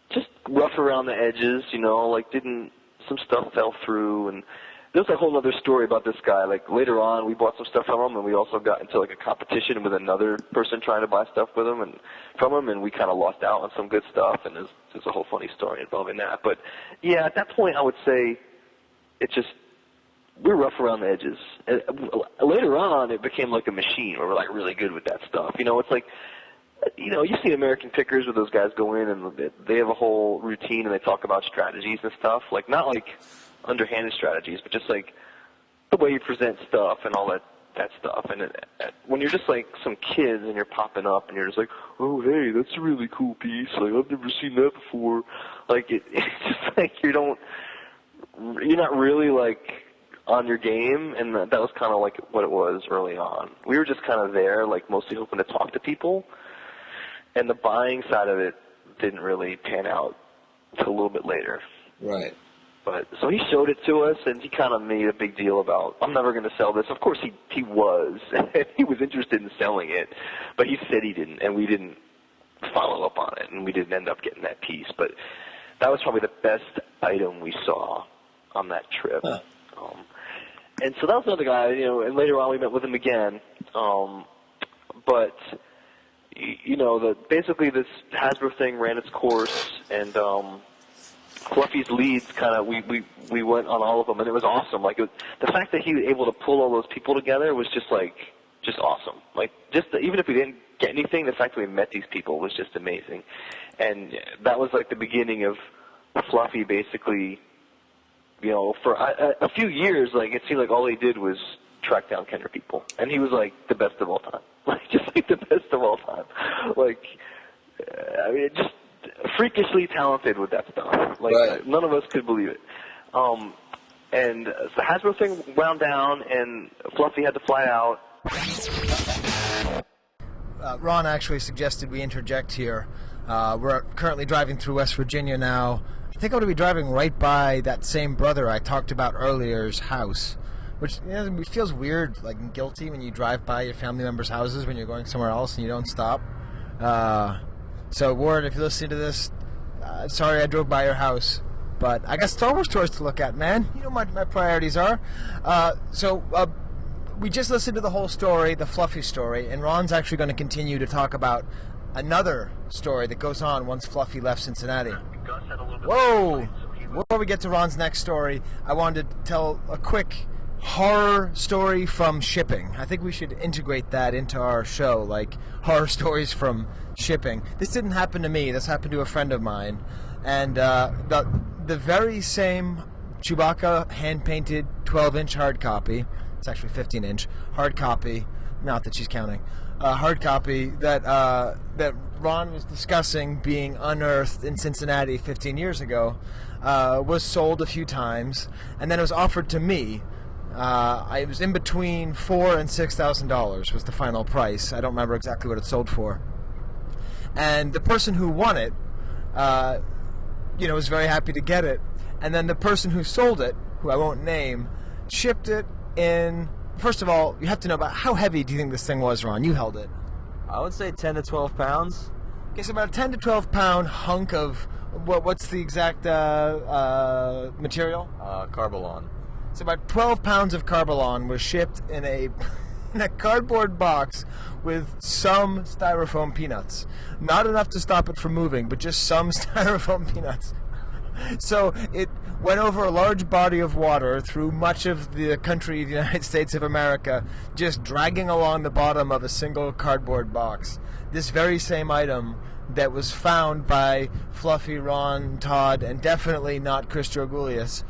just rough around the edges, like some stuff fell through, and there's a whole other story about this guy. Like later on, we bought some stuff from him, and we also got into like a competition with another person trying to buy stuff with him and from him, and we kind of lost out on some good stuff, and there's a whole funny story involving that. But yeah, at that point, I would say we're rough around the edges. And later on, it became like a machine where we're like really good with that stuff. It's like, you've seen American Pickers where those guys go in and they have a whole routine and they talk about strategies and stuff. Like, not like underhanded strategies, but just like the way you present stuff and all that stuff. And when you're just like some kids and you're popping up and you're just like, "Oh, hey, that's a really cool piece. Like, I've never seen that before." Like, it's just like you're not really like on your game, and that was kind of like what it was early on. We were just kind of there, like mostly hoping to talk to people, and the buying side of it didn't really pan out until a little bit later. Right. But so he showed it to us, and he kind of made a big deal about, "I'm never going to sell this." Of course, he was, and he was interested in selling it, but he said he didn't, and we didn't follow up on it, and we didn't end up getting that piece. But that was probably the best item we saw on that trip. Huh. And so that was another guy, and later on we met with him again. But, basically this Hasbro thing ran its course, and Fluffy's leads kind of, we went on all of them, and it was awesome. Like, the fact that he was able to pull all those people together was just awesome. Like, even if we didn't get anything, the fact that we met these people was just amazing. And that was like the beginning of Fluffy basically, for a few years, like, it seemed like all he did was track down Kenner people. And he was, like, the best of all time. Like, just, like, the best of all time. Like, just freakishly talented with that stuff. Like, right. None of us could believe it. And the Hasbro thing wound down, and Fluffy had to fly out. Ron actually suggested we interject here. We're currently driving through West Virginia now. I think I'm going to be driving right by that same brother I talked about earlier's house. which it feels weird, like and guilty when you drive by your family members' houses when you're going somewhere else and you don't stop. So Warren, if you're listening to this, sorry I drove by your house, but I got Star Wars tours to look at, man. You know what my priorities are. We just listened to the whole story, the Fluffy story, and Ron's actually going to continue to talk about another story that goes on once Fluffy left Cincinnati. Whoa! Before we get to Ron's next story, I wanted to tell a quick horror story from shipping. I think we should integrate that into our show, like horror stories from shipping. This didn't happen to me. This happened to a friend of mine. And the very same Chewbacca hand-painted 12-inch hard copy, it's actually 15-inch, hard copy, not that she's counting, hard copy that Ron was discussing being unearthed in Cincinnati 15 years ago, was sold a few times, and then it was offered to me. It was in between $4,000 and $6,000 was the final price. I don't remember exactly what it sold for. And the person who won it, was very happy to get it. And then the person who sold it, who I won't name, shipped it in... First of all, you have to know about how heavy do you think this thing was, Ron? You held it. I would say 10 to 12 pounds. Okay, so about a 10 to 12 pound hunk of... What's the exact material? Carbolon. So about 12 pounds of Carbolon was shipped in a cardboard box with some styrofoam peanuts. Not enough to stop it from moving, but just some styrofoam peanuts. So it went over a large body of water through much of the country of the United States of America, just dragging along the bottom of a single cardboard box. This very same item that was found by Fluffy, Ron, Todd, and definitely not Chris Drogoulias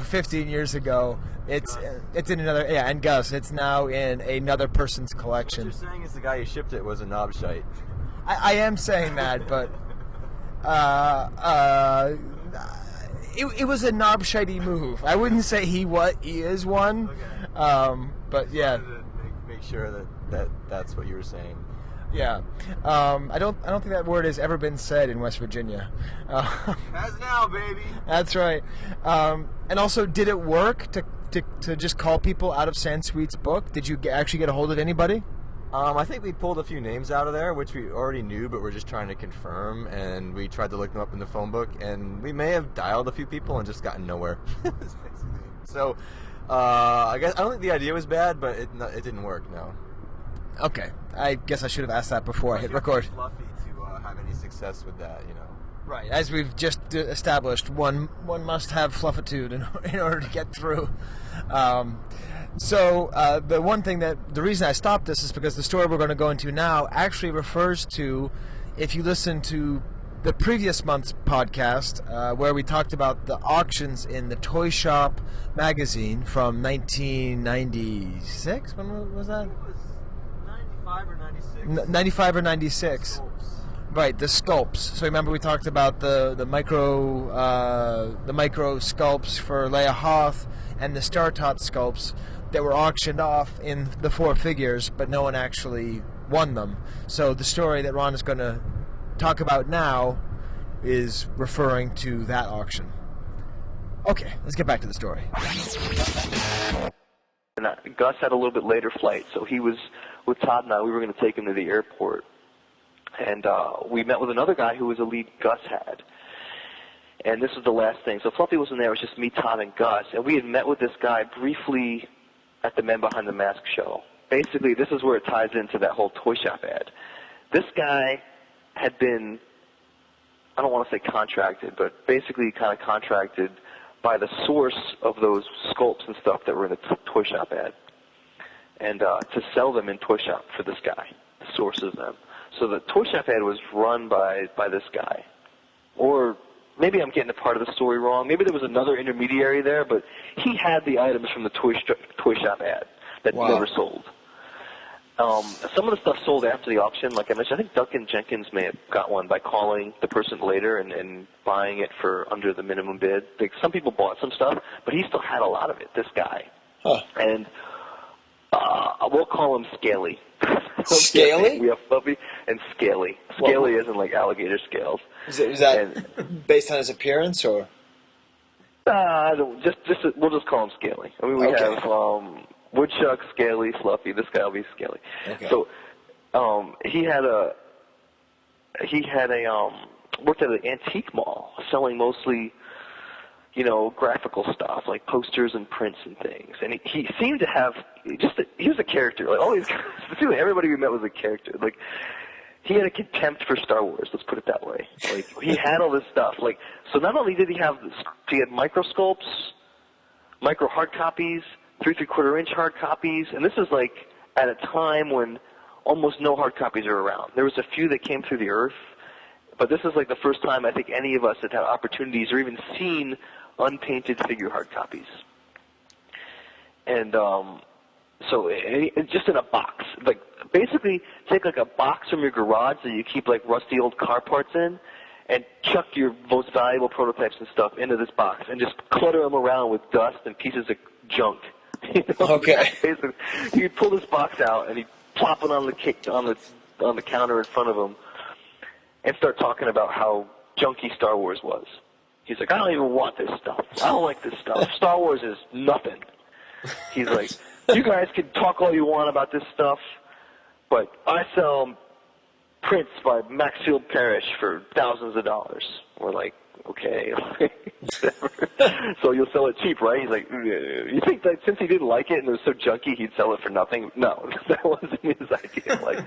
15 years ago. It's in another, and Gus. It's now in another person's collection. What you're saying is the guy who shipped it was a knobshite. I am saying that, but it was a knobshitey move. I wouldn't say he is one, Okay. But yeah. Make sure that's what you were saying. Yeah, I don't think that word has ever been said in West Virginia. Has now, baby. That's right. And also, did it work to just call people out of Sansweet's book? Did you actually get a hold of anybody? I think we pulled a few names out of there, which we already knew, but we're just trying to confirm. And we tried to look them up in the phone book, and we may have dialed a few people and just gotten nowhere. So, I don't think the idea was bad, but it didn't work. No. Okay, I guess I should have asked that before I hit record. Fluffy to have any success with that, Right, as we've just established, one must have fluffitude in order to get through. The reason I stopped this is because the story we're going to go into now actually refers to, if you listen to the previous month's podcast, where we talked about the auctions in the Toy Shop magazine from 1996. When was that? 95 or 96. 95 or 96. Right, the sculpts. So remember we talked about the micro sculpts for Leia Hoth and the Star Tot sculpts that were auctioned off in the 4 figures, but no one actually won them. So the story that Ron is going to talk about now is referring to that auction. Okay, let's get back to the story. And Gus had a little bit later flight, so he was with Todd and I. We were going to take him to the airport, and we met with another guy who was a lead Gus had. And this was the last thing. So Fluffy wasn't there. It was just me, Todd, and Gus. And we had met with this guy briefly at the Men Behind the Mask show. Basically, this is where it ties into that whole toy shop ad. This guy had been, I don't want to say contracted, but basically kind of contracted by the source of those sculpts and stuff that were in the toy shop ad, and to sell them in toy shop for this guy, the source of them. So the toy shop ad was run by this guy. Or maybe I'm getting a part of the story wrong. Maybe there was another intermediary there, but he had the items from the toy shop ad that never sold. Some of the stuff sold after the auction. Like I mentioned, I think Duncan Jenkins may have got one by calling the person later and buying it for under the minimum bid. Like, some people bought some stuff, but he still had a lot of it, this guy. Huh. And we'll call him Scaly. Scaly? We have Fluffy and Scaly. Scaly isn't like alligator scales. Is that based on his appearance, or? We'll just call him Scaly. I mean, we have Woodchuck, Scaly, Fluffy. This guy will be Scaly. Okay. So, he had a worked at an antique mall selling mostly, graphical stuff like posters and prints and things. And he seemed to have he was a character. Like all these guys, everybody we met was a character. Like he had a contempt for Star Wars. Let's put it that way. Like he had all this stuff. Like so, not only did he have this, he had micro sculpts, micro hard copies, 3 3/4 inch hard copies, and this is like at a time when almost no hard copies are around. There was a few that came through the earth, but this is like the first time I think any of us had had opportunities or even seen unpainted figure hard copies. And so just in a box, like basically take like a box from your garage that you keep like rusty old car parts in, and chuck your most valuable prototypes and stuff into this box, and just clutter them around with dust and pieces of junk. Okay. Basically, you'd pull this box out and he'd plop it on the counter in front of him, and start talking about how junky Star Wars was. He's like, I don't even want this stuff. I don't like this stuff. Star Wars is nothing. He's like, you guys can talk all you want about this stuff, but I sell prints by Maxfield Parrish for thousands of dollars. We're like, okay. So you'll sell it cheap, right? He's like, you think that since he didn't like it and it was so junky, he'd sell it for nothing? No, that wasn't his idea. Like,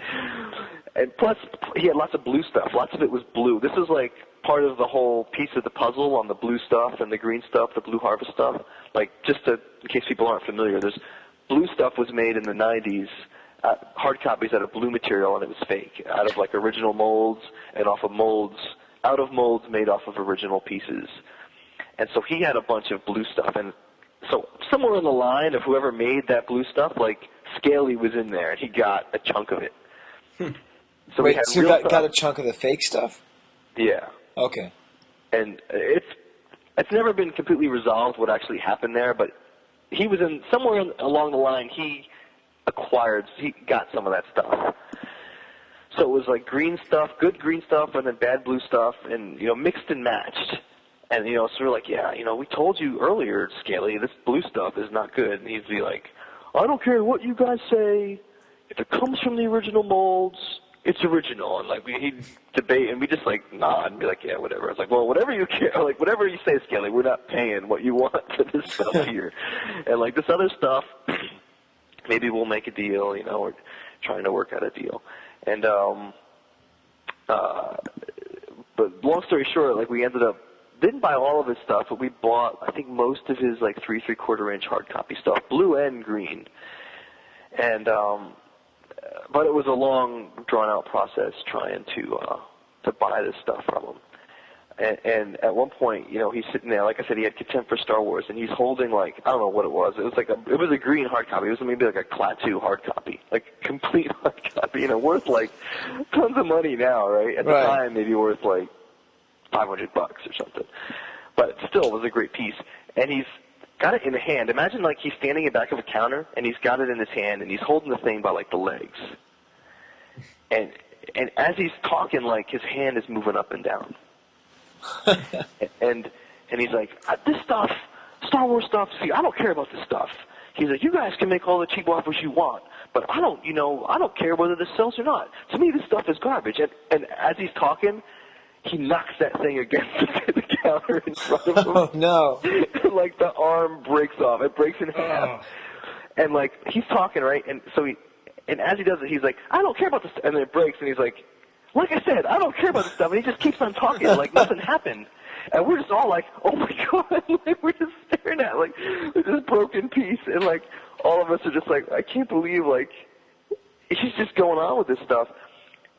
and plus, he had lots of blue stuff. Lots of it was blue. This is like part of the whole piece of the puzzle on the blue stuff and the green stuff, the blue harvest stuff. Like, in case people aren't familiar, there's blue stuff was made in the 90s, hard copies out of blue material, and it was fake, out of like original molds and off of molds, out of molds made off of original pieces. And so he had a bunch of blue stuff, and so somewhere in the line of whoever made that blue stuff, like Scaly was in there, and he got a chunk of it. So wait, so you got a chunk of the fake stuff? Yeah. Okay. And it's never been completely resolved what actually happened there, but he was in somewhere along the line. He got some of that stuff. So it was like green stuff, good green stuff, and then bad blue stuff, and mixed and matched. And so we're like, yeah, we told you earlier, Scaly, this blue stuff is not good. And he'd be like, I don't care what you guys say. If it comes from the original molds, it's original. And like he'd debate, and we just like nod and be like, yeah, whatever. I was like, well, whatever you care, like whatever you say, Scaly, we're not paying what you want for this stuff here. And like this other stuff, maybe we'll make a deal. We're trying to work out a deal. And but long story short, like we ended up didn't buy all of his stuff, but we bought I think most of his like 3 3/4 inch hard copy stuff, blue and green. And but it was a long, drawn-out process trying to buy this stuff from him. And at one point, he's sitting there, like I said, he had contempt for Star Wars, and he's holding like I don't know what it was. It was a green hard copy. It was maybe like a Klaatu hard copy, like complete hard copy, worth like tons of money now, right? At the time, maybe worth like $500 or something. But still, it was a great piece. And he's got it in the hand. Imagine like he's standing in the back of a counter, and he's got it in his hand, and he's holding the thing by like the legs. And as he's talking, like his hand is moving up and down. and he's like, this stuff, Star Wars stuff, see, I don't care about this stuff. He's like, you guys can make all the cheap offers you want, but I don't care whether this sells or not. To me, this stuff is garbage. And as he's talking, he knocks that thing against the counter in front of him. Oh, no. And, like, the arm breaks off. It breaks in half. And, like, he's talking, right? And so and as he does it, he's like, I don't care about this. And then it breaks, and he's like I said, I don't care about this stuff. And he just keeps on talking like nothing happened. And we're just all like, oh, my God. Like, we're just staring at, like, this broken piece. And, like, all of us are just like, I can't believe, like, he's just going on with this stuff.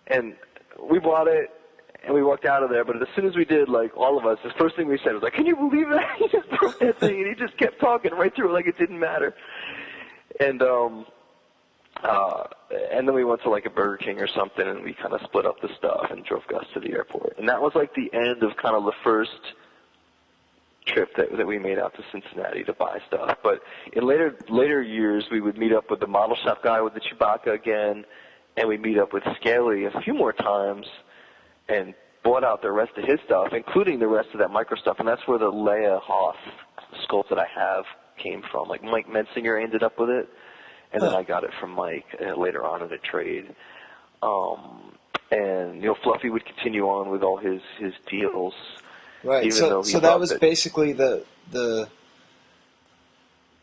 And we bought it, and we walked out of there. But as soon as we did, like, all of us, the first thing we said was like, can you believe that? He just broke that thing, and he just kept talking right through it like it didn't matter. And then we went to like a Burger King or something, and we kind of split up the stuff and drove Gus to the airport. And that was like the end of kind of the first trip that we made out to Cincinnati to buy stuff. But in later years, we would meet up with the model shop guy with the Chewbacca again, and we'd meet up with Scaly a few more times and bought out the rest of his stuff, including the rest of that micro stuff. And that's where the Leia Hoth skulls that I have came from. Like Mike Mensinger ended up with it, and then I got it from Mike later on in a trade. And Fluffy would continue on with all his deals. Right. Even though he so that loved was it. basically the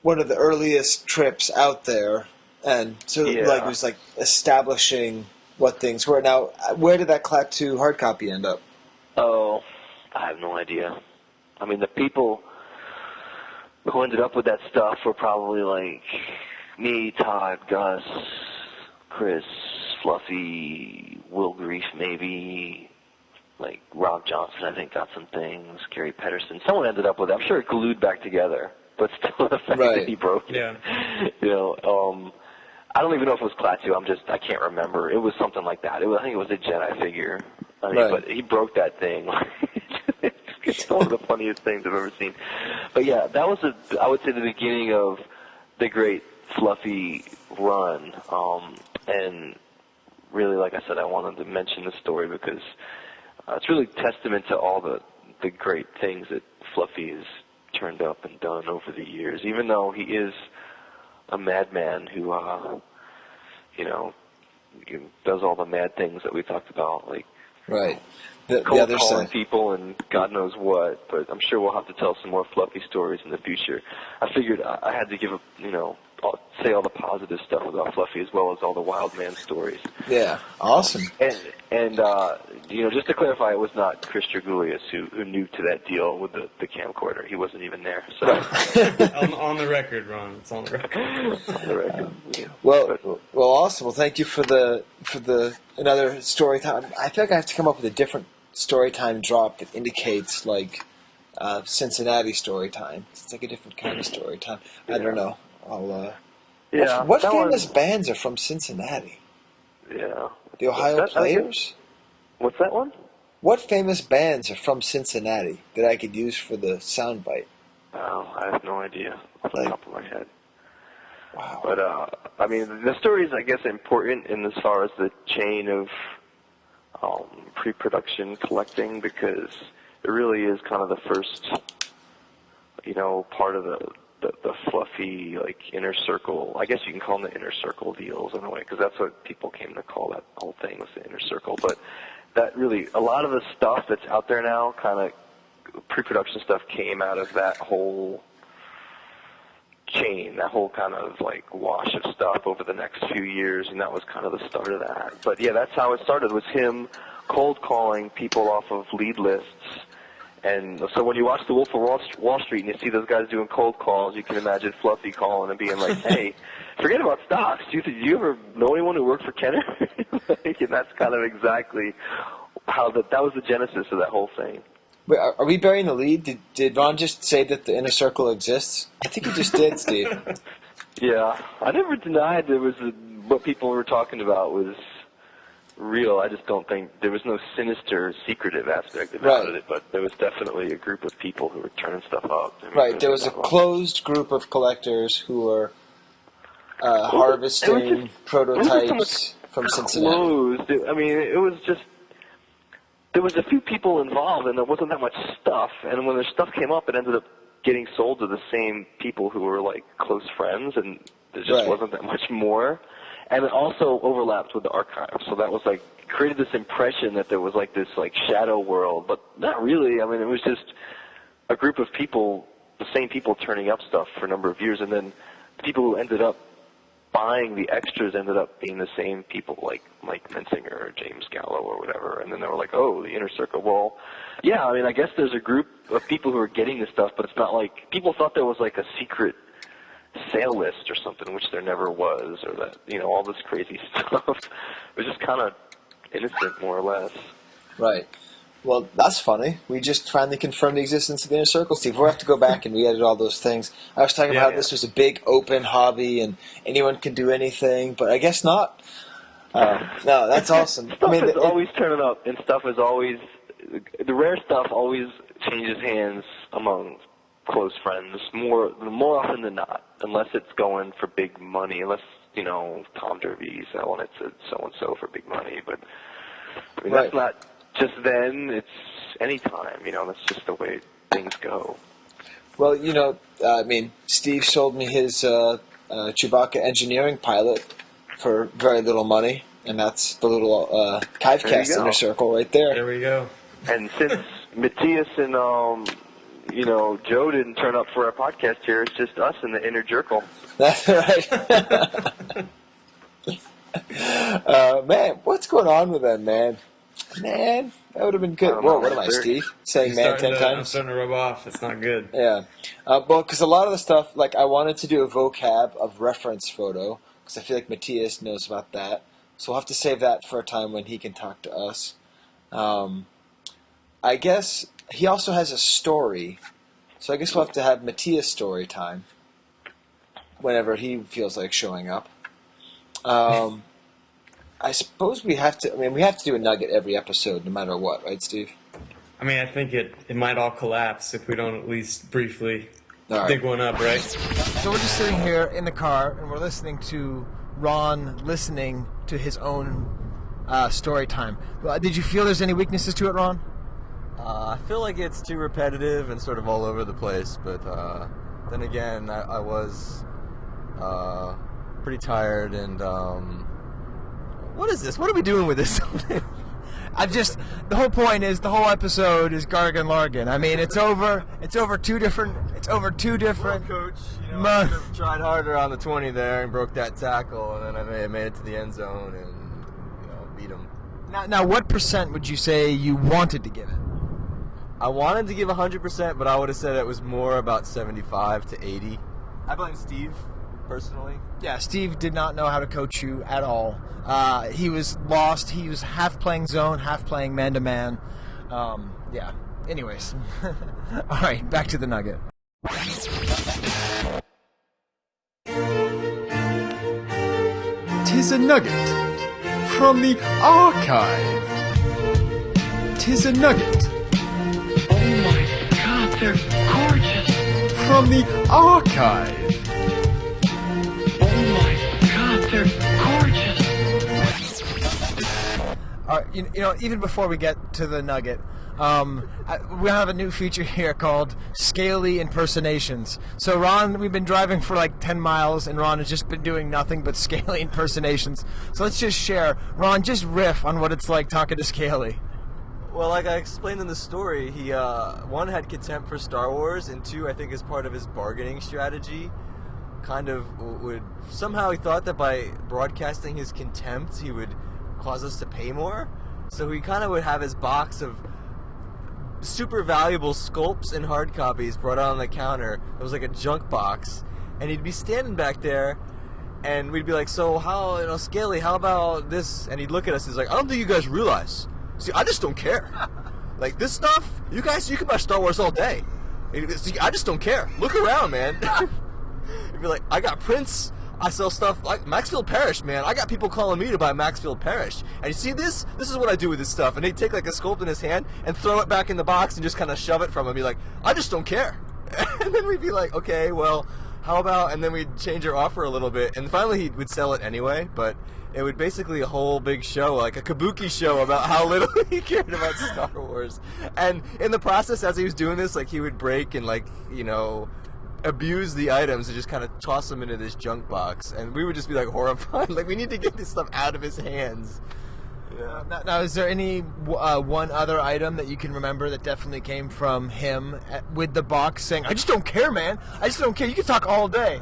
one of the earliest trips out there, and so like it was like establishing what things were. Now, where did that Klaatu hard copy end up? Oh, I have no idea. I mean, the people who ended up with that stuff were probably like me, Todd, Gus, Chris, Fluffy, Will Grief, maybe. Like Rob Johnson, I think, got some things. Gary Pedersen. Someone ended up with it. I'm sure it glued back together, but still the fact that he broke it. Yeah. I don't even know if it was Klaatu. I can't remember. It was something like that. I think it was a Jedi figure. I mean, but he broke that thing. It's one of the funniest things I've ever seen. But yeah, that was I would say the beginning of the great Fluffy run. And really, like I said, I wanted to mention the story because it's really testament to all the great things that Fluffy has turned up and done over the years. Even though he is a madman who, does all the mad things that we talked about, like cold calling people and God knows what. But I'm sure we'll have to tell some more Fluffy stories in the future. I figured I had to give say all the positive stuff about Fluffy as well as all the wild man stories. Yeah, awesome. And just to clarify, it was not Chris Dragoulias who nuked to that deal with the camcorder. He wasn't even there. So on the record, Ron. It's on the record. On the record. Yeah. Well, awesome. Well, thank you for the another story time. I feel like I have to come up with a different story time drop that indicates like Cincinnati story time. It's like a different kind of story time. I don't know. What famous bands are from Cincinnati? Yeah. The Ohio Players? What's that one? What famous bands are from Cincinnati that I could use for the soundbite? Oh, I have no idea off the top of my head. Wow. But, the story is, I guess, important in as far as the chain of pre-production collecting because it really is kind of the first, part of the Fluffy, like, inner circle. I guess you can call them the inner circle deals in a way, because that's what people came to call that whole thing, was the inner circle. But that really, a lot of the stuff that's out there now, kind of pre-production stuff, came out of that whole chain, that whole kind of, like, wash of stuff over the next few years, and that was kind of the start of that. But, yeah, that's how it started, was him cold calling people off of lead lists. And so when you watch The Wolf of Wall Street and you see those guys doing cold calls, you can imagine Fluffy calling and being like, hey, forget about stocks. Do you ever know anyone who worked for Kenner? And that's kind of exactly how that was the genesis of that whole thing. Wait, are we burying the lead? Did Ron just say that the inner circle exists? I think he just did, Steve. Yeah. I never denied what people were talking about was real. I just don't think there was no sinister, secretive aspect about it, but there was definitely a group of people who were turning stuff up. There was a closed group of collectors who were harvesting prototypes from Cincinnati. Closed. It was just there was a few people involved, and there wasn't that much stuff. And when the stuff came up, it ended up getting sold to the same people who were like close friends, and there just wasn't that much more. And it also overlapped with the archive, so that was like created this impression that there was like this like shadow world, but not really. I mean, it was just a group of people, the same people turning up stuff for a number of years, and then the people who ended up buying the extras ended up being the same people, like Mike Mensinger or James Gallo or whatever. And then they were like, oh, the inner circle. Well, yeah, I guess there's a group of people who are getting this stuff, but it's not like people thought there was like a secret sale list or something, which there never was, or that, all this crazy stuff. It was just kind of innocent, more or less. Right. Well, that's funny. We just finally confirmed the existence of the inner circle, Steve. We'll have to go back and re-edit all those things. I was talking about how this was a big open hobby and anyone could do anything, but I guess not. No, that's awesome. Stuff is always turning up, and stuff is always, the rare stuff always changes hands among close friends more often than not, unless it's going for big money, unless, Tom Derby selling it to so-and-so for big money. But, that's not just then, it's any time, that's just the way things go. Well, I mean, Steve sold me his Chewbacca engineering pilot for very little money, and that's the little Kivecast inner circle right there. There we go. And since Matthias and Joe didn't turn up for our podcast here, it's just us in the inner circle. That's right. Man, what's going on with them, man? Man, that would have been good. Whoa, what am I, Steve? Saying man 10 times? I'm starting to rub off. It's not good. Yeah. Well, because a lot of the stuff, like I wanted to do a vocab of reference photo, because I feel like Matthias knows about that. So we'll have to save that for a time when he can talk to us. I guess he also has a story. So I guess we'll have to have Matthias story time whenever he feels like showing up. I suppose we have to. I mean, we have to do a nugget every episode, no matter what, right, Steve? I mean, I think it might all collapse if we don't at least briefly right. dig one up, right? So we're just sitting here in the car, and we're listening to Ron listening to his own story time. Did you feel there's any weaknesses to it, Ron? I feel like it's too repetitive and sort of all over the place, but then again, I was pretty tired and... What is this? What are we doing with this? The whole point is the whole episode is Gargan Largan. I mean, it's over 2 different. Well, coach, I could have tried harder on the 20 there and broke that tackle, and then I may have made it to the end zone and beat him. Now, what percent would you say you wanted to give it? I wanted to give 100%, but I would have said it was more about 75 to 80. I blame Steve. Personally, yeah, Steve did not know how to coach you at all. He was lost. He was half playing zone, half playing man-to-man. Yeah. Anyways. All right, back to the nugget. Tis a nugget from the archive. Tis a nugget. Oh my God, they're gorgeous. From the archive. They're gorgeous. Even before we get to the nugget, we have a new feature here called Scaly impersonations. So Ron, we've been driving for like 10 miles, and Ron has just been doing nothing but Scaly impersonations. So let's just share. Ron, just riff on what it's like talking to Scaly. Well, like I explained in the story, he one had contempt for Star Wars, and 2, I think, as part of his bargaining strategy, kind of would somehow he thought that by broadcasting his contempt he would cause us to pay more, so he kind of would have his box of super valuable sculpts and hard copies brought out on the counter. It was like a junk box, and he'd be standing back there and we'd be like, so how, Scaly, how about this? And he'd look at us, he's like, I don't think you guys realize, see, I just don't care. Like this stuff, you can buy Star Wars all day. See, I just don't care, look around, man. You'd be like, I got prints, I sell stuff like Maxfield Parrish, man. I got people calling me to buy Maxfield Parrish. And you see this? This is what I do with this stuff. And he'd take like a sculpt in his hand and throw it back in the box and just kind of shove it from him and be like, I just don't care. And then we'd be like, okay, well, how about, and then we'd change our offer a little bit. And finally he would sell it anyway, but it would basically a whole big show, like a kabuki show about how little he cared about Star Wars. And in the process, as he was doing this, like he would break and like, abuse the items and just kind of toss them into this junk box, and we would just be like horrified, like we need to get this stuff out of his hands. Yeah. Now, is there any one other item that you can remember that definitely came from him with the box saying, I just don't care, man, I just don't care, you can talk all day?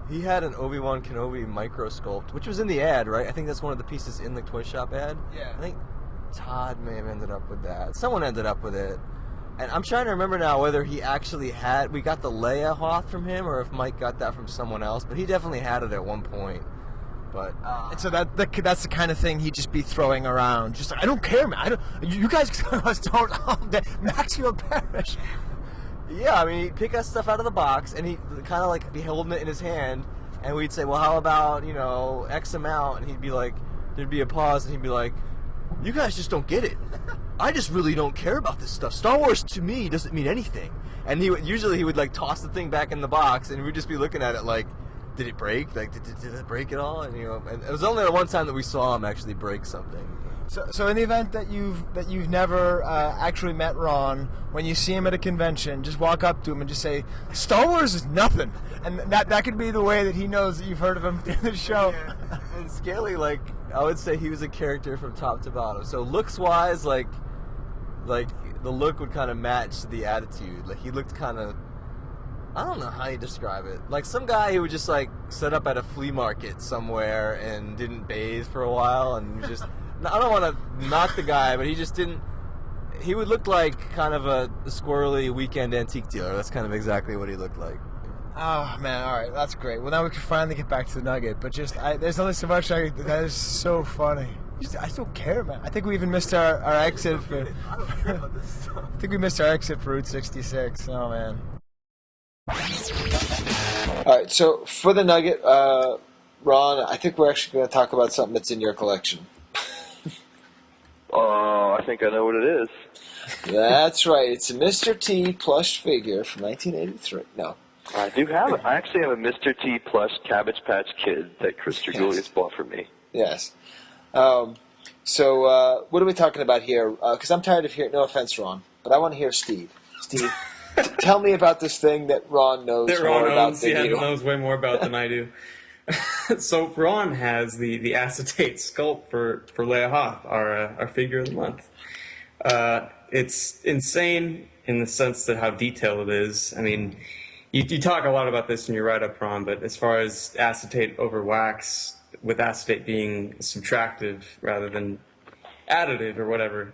He had an Obi-Wan Kenobi micro sculpt, which was in the ad, right? I think that's one of the pieces in the toy shop ad. Yeah. I think Todd may have ended up with that. Someone ended up with it. And I'm trying to remember now whether he actually we got the Leia Hoth from him, or if Mike got that from someone else, but he definitely had it at one point. But and so that's the kind of thing he'd just be throwing around, just like, I don't care, man. You guys don't all day. Maxfield Parrish. Yeah, I mean, he'd pick us stuff out of the box, and he'd kind of like be holding it in his hand, and we'd say, well, how about X amount, and he'd be like, there'd be a pause, and he'd be like, you guys just don't get it. I just really don't care about this stuff. Star Wars to me doesn't mean anything. And he would like toss the thing back in the box, and we'd just be looking at it like, did it break? Like, did it break at all? And and it was only the one time that we saw him actually break something. So in the event that you've never actually met Ron, when you see him at a convention, just walk up to him and just say, "Star Wars is nothing," and that could be the way that he knows that you've heard of him through the show. Yeah. And Scaly, like, I would say he was a character from top to bottom. So looks-wise, like the look would kind of match the attitude. Like, he looked kind of, I don't know how you describe it. Like some guy who would just like set up at a flea market somewhere and didn't bathe for a while and just. I don't want to knock the guy, but he just didn't. He would look like kind of a squirrely weekend antique dealer. That's kind of exactly what he looked like. Oh man! All right, that's great. Well, now we can finally get back to the nugget. But there's only so much. That is so funny. I don't care, man. I think we even missed our exit for. I don't care about this stuff. I think we missed our exit for Route 66. Oh man. All right, so for the nugget, Ron, I think we're actually going to talk about something that's in your collection. Oh, I think I know what it is. That's right. It's a Mr. T plush figure from 1983. No. I do have it. I actually have a Mr. T plush Cabbage Patch Kid that Chris Julius bought for me. Yes. So what are we talking about here? Because I'm tired of hearing, no offense, Ron, but I want to hear Steve. Steve, tell me about this thing that Ron knows more about than you. Knows way more about than I do. So Ron has the acetate sculpt for Leia Hoth, our figure of the month. It's insane in the sense that how detailed it is. I mean, you talk a lot about this in your write-up, Ron, but as far as acetate over wax, with acetate being subtractive rather than additive or whatever,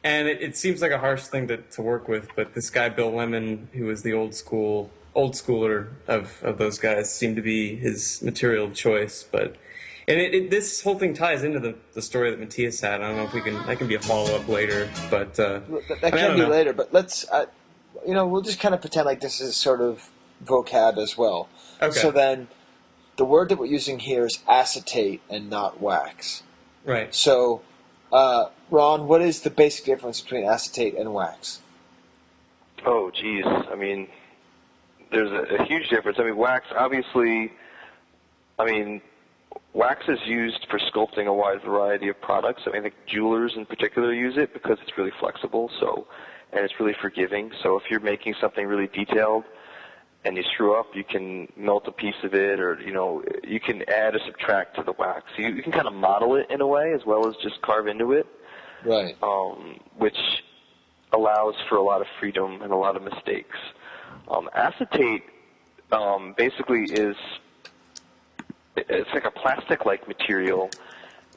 and it seems like a harsh thing to work with, but this guy Bill Lemon, who was the old schooler of those guys, seemed to be his material of choice. But this whole thing ties into the story that Matthias had. I don't know if that can be a follow-up later, but that can be later. But let's we'll just kind of pretend like this is sort of vocab as well. Okay. So then the word that we're using here is acetate and not wax. Right. So Ron, what is the basic difference between acetate and wax? Oh geez, I mean, there's a huge difference. I mean, wax, obviously, wax is used for sculpting a wide variety of products. I mean, I think jewelers in particular use it because it's really flexible, and it's really forgiving. So if you're making something really detailed and you screw up, you can melt a piece of it, or, you can add or subtract to the wax. So you can kind of model it in a way as well as just carve into it. Right. Which allows for a lot of freedom and a lot of mistakes. Acetate basically it's like a plastic-like material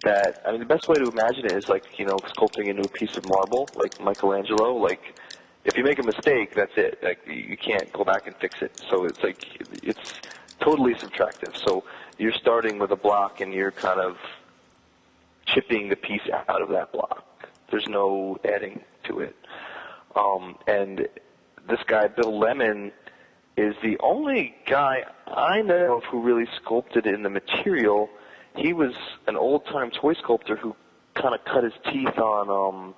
that, the best way to imagine it is like, sculpting into a piece of marble, like Michelangelo. Like, if you make a mistake, that's it. Like, you can't go back and fix it. So it's like, it's totally subtractive. So you're starting with a block and you're kind of chipping the piece out of that block. There's no adding to it. And this guy, Bill Lemon, is the only guy I know of who really sculpted in the material. He was an old-time toy sculptor who kind of cut his teeth on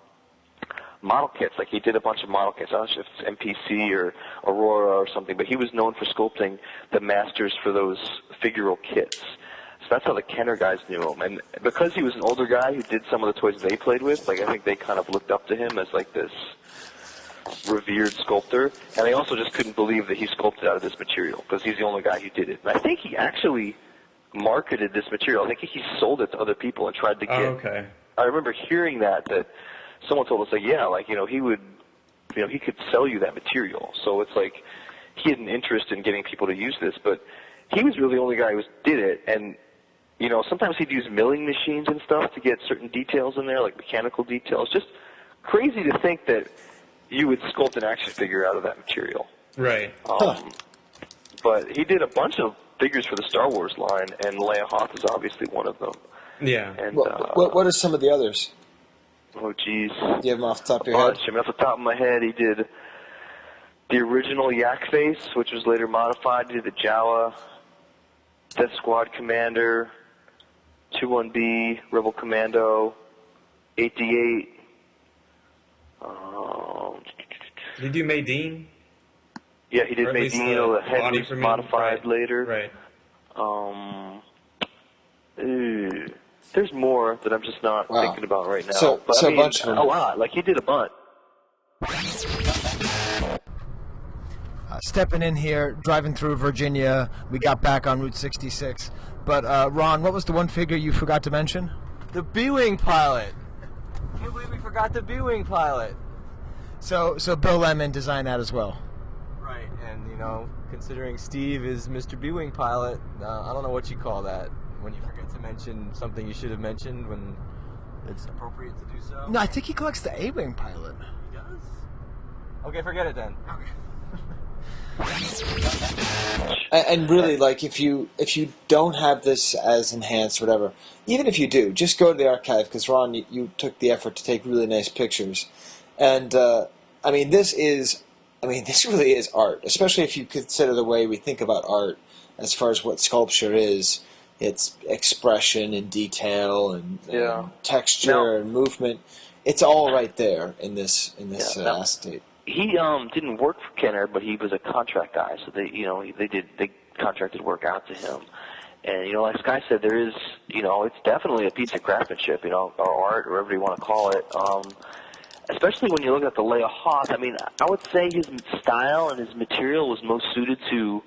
model kits. Like, he did a bunch of model kits. I don't know if it's MPC or Aurora or something, but he was known for sculpting the masters for those figural kits. So that's how the Kenner guys knew him. And because he was an older guy who did some of the toys they played with, like, I think they kind of looked up to him as, like, this revered sculptor, and they also just couldn't believe that he sculpted out of this material because he's the only guy who did it. And I think he actually marketed this material. I think he sold it to other people and tried to get. Oh, okay. I remember hearing that someone told us, like, yeah, like, he would, he could sell you that material. So it's like he had an interest in getting people to use this, but he was really the only guy who did it. And sometimes he'd use milling machines and stuff to get certain details in there, like mechanical details. Just crazy to think that you would sculpt an action figure out of that material. Right. But he did a bunch of figures for the Star Wars line, and Leia Hoth is obviously one of them. Yeah. And what are some of the others? Oh, geez. Do you have them off the top of your head? Off the top of my head, he did the original Yak Face, which was later modified. He did the Jawa, Death Squad Commander, 2-1B, Rebel Commando, 8D8. Did he do Maydeen? Yeah, he did Maydeen. The head was modified later. Right. There's more that I'm just not thinking about right now. So but a bunch of them. A lot. Like, he did a bunch. Stepping in here, driving through Virginia. We got back on Route 66. But, Ron, what was the one figure you forgot to mention? The B-Wing pilot. I can't believe we forgot the B-Wing pilot. So Bill Lemon designed that as well. Right, and, considering Steve is Mr. B-Wing pilot, I don't know what you call that when you forget to mention something you should have mentioned when it's appropriate to do so. No, I think he collects the A-Wing pilot. He does? Okay, forget it then. Okay. And really, like, if you don't have this as enhanced, whatever, even if you do, just go to the archive, because, Ron, you took the effort to take really nice pictures. And, this really is art, especially if you consider the way we think about art as far as what sculpture is. It's expression and detail and texture and movement. It's all right there in this acetate. He didn't work for Kenner, but he was a contract guy, so they contracted work out to him. And like Sky said, there is it's definitely a piece of craftsmanship, or art, or whatever you want to call it. Especially when you look at the Leia Hoth. I mean, I would say his style and his material was most suited to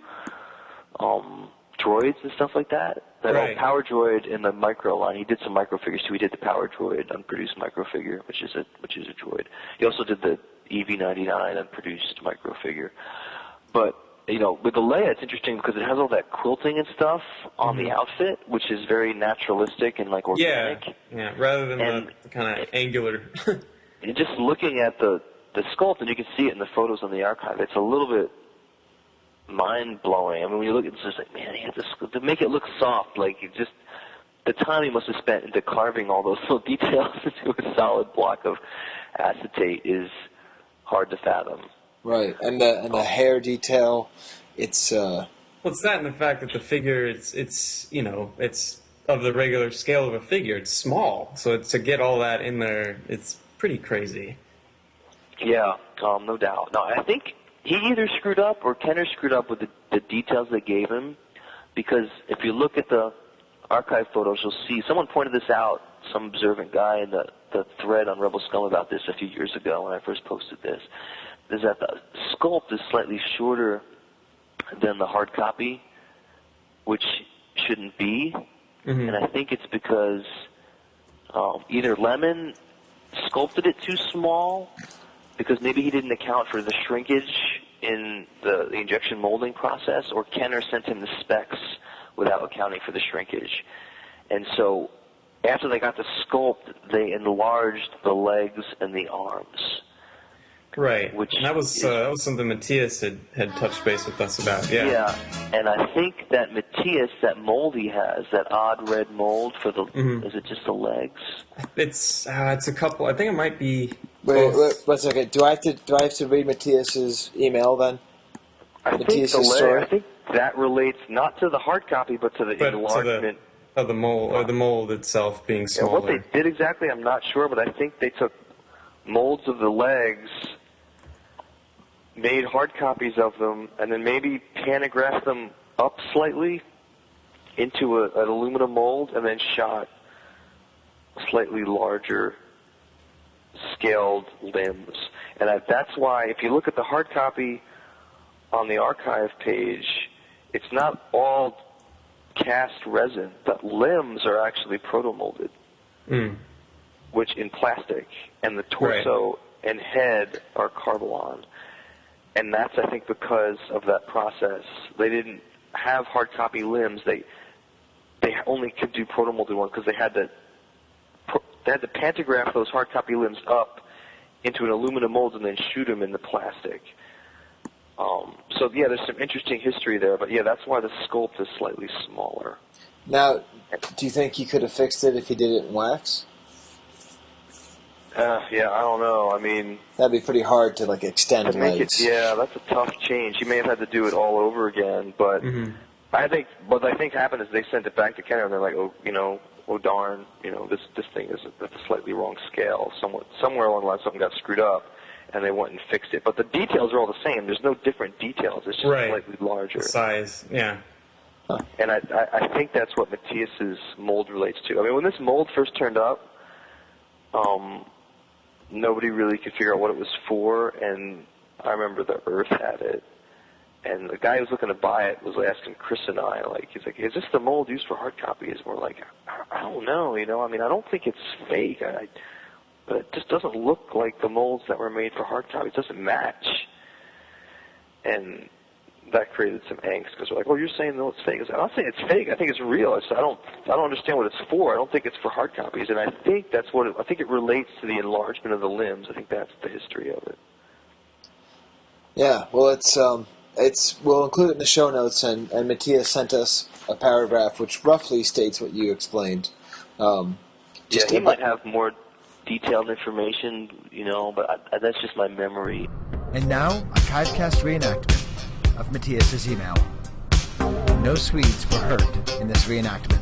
droids and stuff like that. That old Power Droid in the micro line. He did some micro figures too. He did the Power Droid unproduced micro figure, which is a droid. He also did the EV-99 unproduced micro figure. But with the Leia, it's interesting because it has all that quilting and stuff on the outfit, which is very naturalistic and like organic. Yeah. Rather than the kind of angular. Just looking at the sculpt, and you can see it in the photos on the archive. It's a little bit mind-blowing. I mean, when you look at it, it's just like, man, he had to make it look soft. Like, the time he must have spent into carving all those little details into a solid block of acetate is hard to fathom. Right, and the hair detail, it's well, it's that and the fact that the figure it's of the regular scale of a figure. It's small, so to get all that in there, it's pretty crazy. Yeah, no doubt. No, I think he either screwed up or Kenner screwed up with the details they gave him, because if you look at the archive photos, you'll see someone pointed this out, some observant guy in the thread on Rebel Scum about this a few years ago when I first posted this, is that the sculpt is slightly shorter than the hard copy, which shouldn't be, and I think it's because either Lemon sculpted it too small, because maybe he didn't account for the shrinkage in the injection molding process, or Kenner sent him the specs without accounting for the shrinkage. And so after they got the sculpt, they enlarged the legs and the arms. Right, and that was something Matthias had touched base with us about, Yeah, and I think that Matthias, that mold he has, that odd red mold for the, is it just the legs? It's a couple, I think it might be... Wait, 1 second. Do I have to read Matthias's email then? I think that relates not to the hard copy, but to the enlargement of the mold, or the mold itself being smaller. What they did exactly, I'm not sure, but I think they took molds of the legs, made hard copies of them, and then maybe pantographed them up slightly into an aluminum mold, and then shot slightly larger scaled limbs. And that's why, if you look at the hard copy on the archive page, it's not all cast resin. The limbs are actually proto-molded, which in plastic, and the torso and head are Carbolon. And that's, I think, because of that process. They didn't have hard copy limbs. They only could do proto-molded ones because they had to pantograph those hard copy limbs up into an aluminum mold and then shoot them in the plastic. So yeah, there's some interesting history there, but yeah, that's why the sculpt is slightly smaller. Now, do you think he could have fixed it if he did it in wax? Yeah, I don't know. I mean, that'd be pretty hard to extend to make legs. Yeah, that's a tough change. He may have had to do it all over again, but I think what I think happened is they sent it back to Kenner and they're like, oh darn, this thing that's a slightly wrong scale. Somewhere along the line something got screwed up, and they went and fixed it. But the details are all the same. There's no different details. It's just slightly larger. The size, yeah. And I think that's what Matthias's mold relates to. I mean, when this mold first turned up, nobody really could figure out what it was for, and I remember the Earth had it. And the guy who was looking to buy it was asking Chris and I, like, he's like, is this the mold used for hard copies? And we're like, I don't know, I mean, I don't think it's fake, but it just doesn't look like the molds that were made for hard copies. It doesn't match. And that created some angst, because we're like, well, you're saying, no, it's fake. I'm not saying it's fake. I think it's real. I don't understand what it's for. I don't think it's for hard copies. And I think that's what I think it relates to the enlargement of the limbs. I think that's the history of it. Yeah, well, we'll include it in the show notes, and Matthias sent us a paragraph which roughly states what you explained. He might have more detailed information, but that's just my memory. And now, a Kivecast reenactment of Matthias's email. No Swedes were hurt in this reenactment,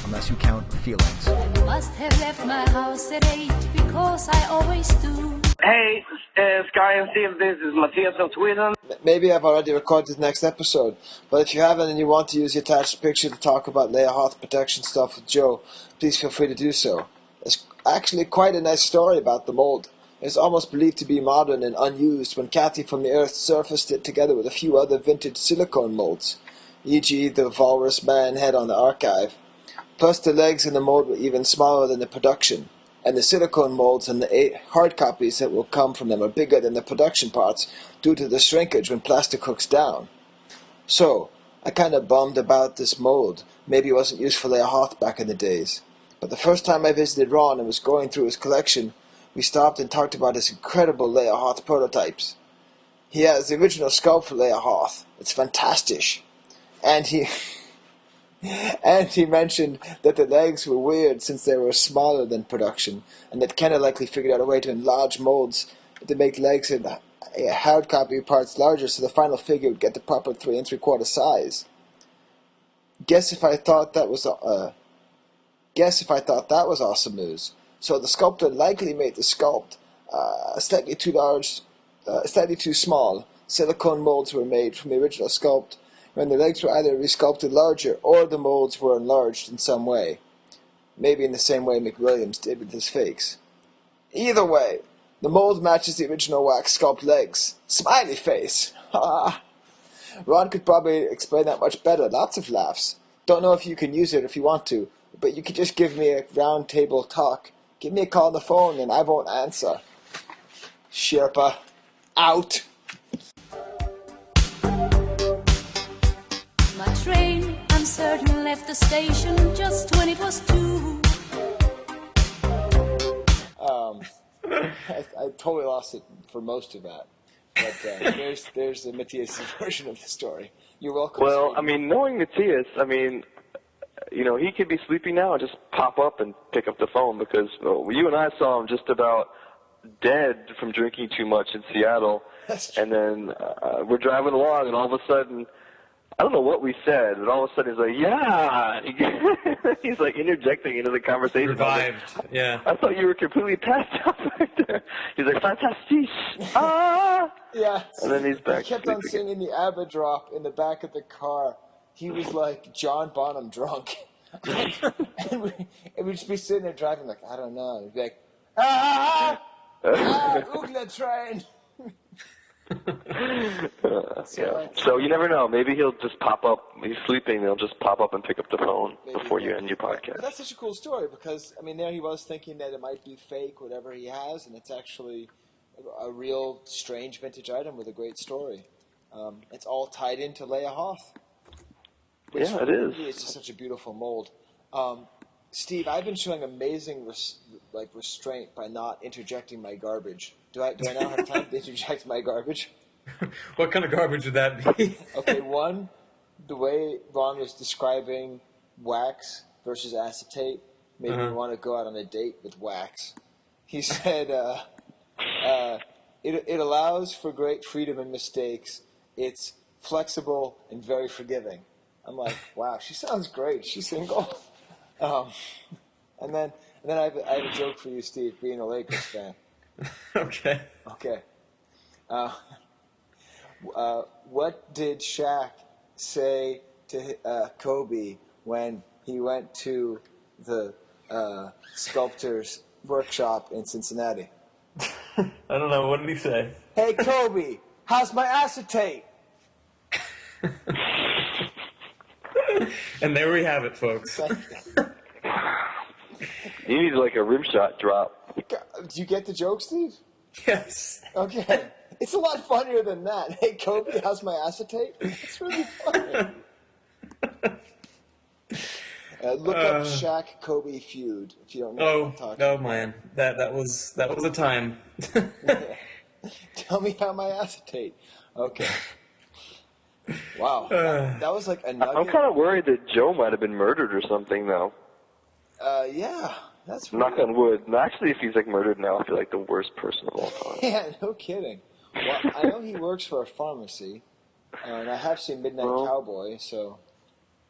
unless you count feelings. I must have left my house at 8 because I always do. Hey, Sky and Steve, this is Matthias from Sweden. Maybe I've already recorded the next episode, but if you haven't and you want to use the attached picture to talk about Leia Hoth protection stuff with Joe, please feel free to do so. It's actually quite a nice story about the mold. It's almost believed to be modern and unused when Kathy from the Earth surfaced it together with a few other vintage silicone molds, e.g. the Walrus Man head on the archive. Plus the legs in the mold were even smaller than the production, and the silicone molds and the 8 hard copies that will come from them are bigger than the production parts due to the shrinkage when plastic hooks down. So, I kinda bummed about this mold. Maybe it wasn't used for Leia Hoth back in the days. But the first time I visited Ron and was going through his collection, we stopped and talked about his incredible Leia Hoth prototypes. He has the original sculpt for Leia Hoth. It's fantastic. And he mentioned that the legs were weird since they were smaller than production, and that Kenner likely figured out a way to enlarge molds to make legs and hard copy parts larger so the final figure would get the proper 3 3/4 size. Guess if I thought that was awesome news. So the sculptor likely made the sculpt slightly too large, slightly too small. Silicone molds were made from the original sculpt when the legs were either resculpted larger or the molds were enlarged in some way. Maybe in the same way McWilliams did with his fakes. Either way, the mold matches the original wax sculpt legs. Smiley face! Ron could probably explain that much better. Lots of laughs. Don't know if you can use it if you want to, but you could just give me a round table talk. Give me a call on the phone and I won't answer. Sherpa, out. My train, I'm certain, left the station just when it was 2. I totally lost it for most of that. But there's the Matthias version of the story. You're welcome. Well, I mean, knowing Matthias, he could be sleeping now and just pop up and pick up the phone, because you and I saw him just about dead from drinking too much in Seattle. And then we're driving along, and all of a sudden, I don't know what we said, but all of a sudden he's like, yeah! He's like interjecting into the conversation. Revived, yeah. I thought you were completely passed out right there. He's like, fantastic! Ah! Yeah. And then he's back. He kept on singing the ABBA drop in the back of the car. He was like John Bonham drunk. and we'd just be sitting there driving like, I don't know. He'd be like, Oogla train! So you never know. Maybe he'll just pop up. He's sleeping, and he'll just pop up and pick up the phone before you end your podcast. But that's such a cool story, because, there he was thinking that it might be fake, whatever he has, and it's actually a real strange vintage item with a great story. It's all tied into Leia Hoth. Yeah, it is. It's just such a beautiful mold. Steve, I've been showing amazing restraint by not interjecting my garbage. Do I now have time to interject my garbage? What kind of garbage would that be? Okay, one, the way Ron was describing wax versus acetate made me want to go out on a date with wax. He said, it allows for great freedom and mistakes. It's flexible and very forgiving. I'm like, wow, she sounds great. She's single. And then I have a joke for you, Steve, being a Lakers fan. Okay. What did Shaq say to Kobe when he went to the sculptor's workshop in Cincinnati? I don't know. What did he say? Hey, Kobe, how's my acetate? And there we have it, folks. You need like a rim shot drop. Do you get the joke, Steve? Yes. Okay. It's a lot funnier than that. Hey, Kobe, how's my acetate? It's really funny. Look up Shaq Kobe feud if you don't know what I'm talking about. Oh man, that was a time. Tell me how my acetate. Okay. Wow, that was like a nugget. I'm kind of worried that Joe might have been murdered or something, though. Yeah, that's knock on wood. And actually, if he's like murdered now, I feel like the worst person of all time. Yeah, no kidding. Well, I know he works for a pharmacy, and I have seen Midnight Cowboy, so.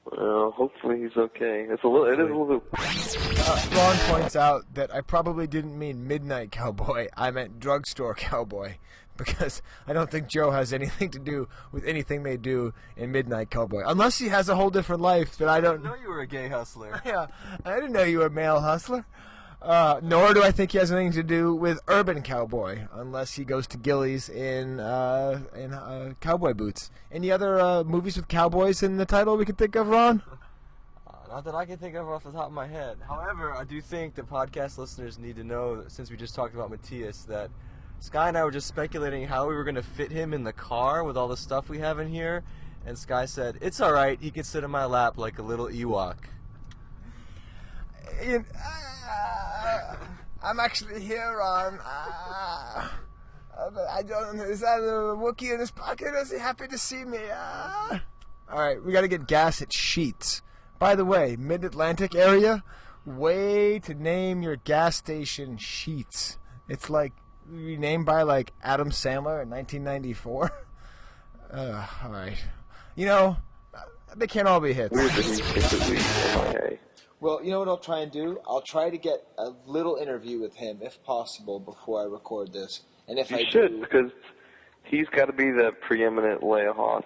Well, hopefully he's okay. It is a little bit. Ron points out that I probably didn't mean Midnight Cowboy. I meant Drugstore Cowboy, because I don't think Joe has anything to do with anything they do in Midnight Cowboy, unless he has a whole different life that I don't know. You were a gay hustler. Yeah, I didn't know you were a male hustler. Nor do I think he has anything to do with Urban Cowboy, unless he goes to Gillies in cowboy boots. Any other movies with cowboys in the title we could think of, Ron? Not that I can think of off the top of my head. However, I do think the podcast listeners need to know, since we just talked about Matthias, that Sky and I were just speculating how we were going to fit him in the car with all the stuff we have in here, and Sky said, "It's all right, he can sit in my lap like a little Ewok." I'm actually here, Ron. I don't. Is that a Wookiee in his pocket? Is he happy to see me? All right, we got to get gas at Sheetz. By the way, Mid-Atlantic area, way to name your gas station Sheetz. It's like renamed by like Adam Sandler in 1994. All right, you know they can't all be hits. Well, you know what I'll try and do? I'll try to get a little interview with him, if possible, before I record this. And if you should, because he's got to be the preeminent Leia Hoth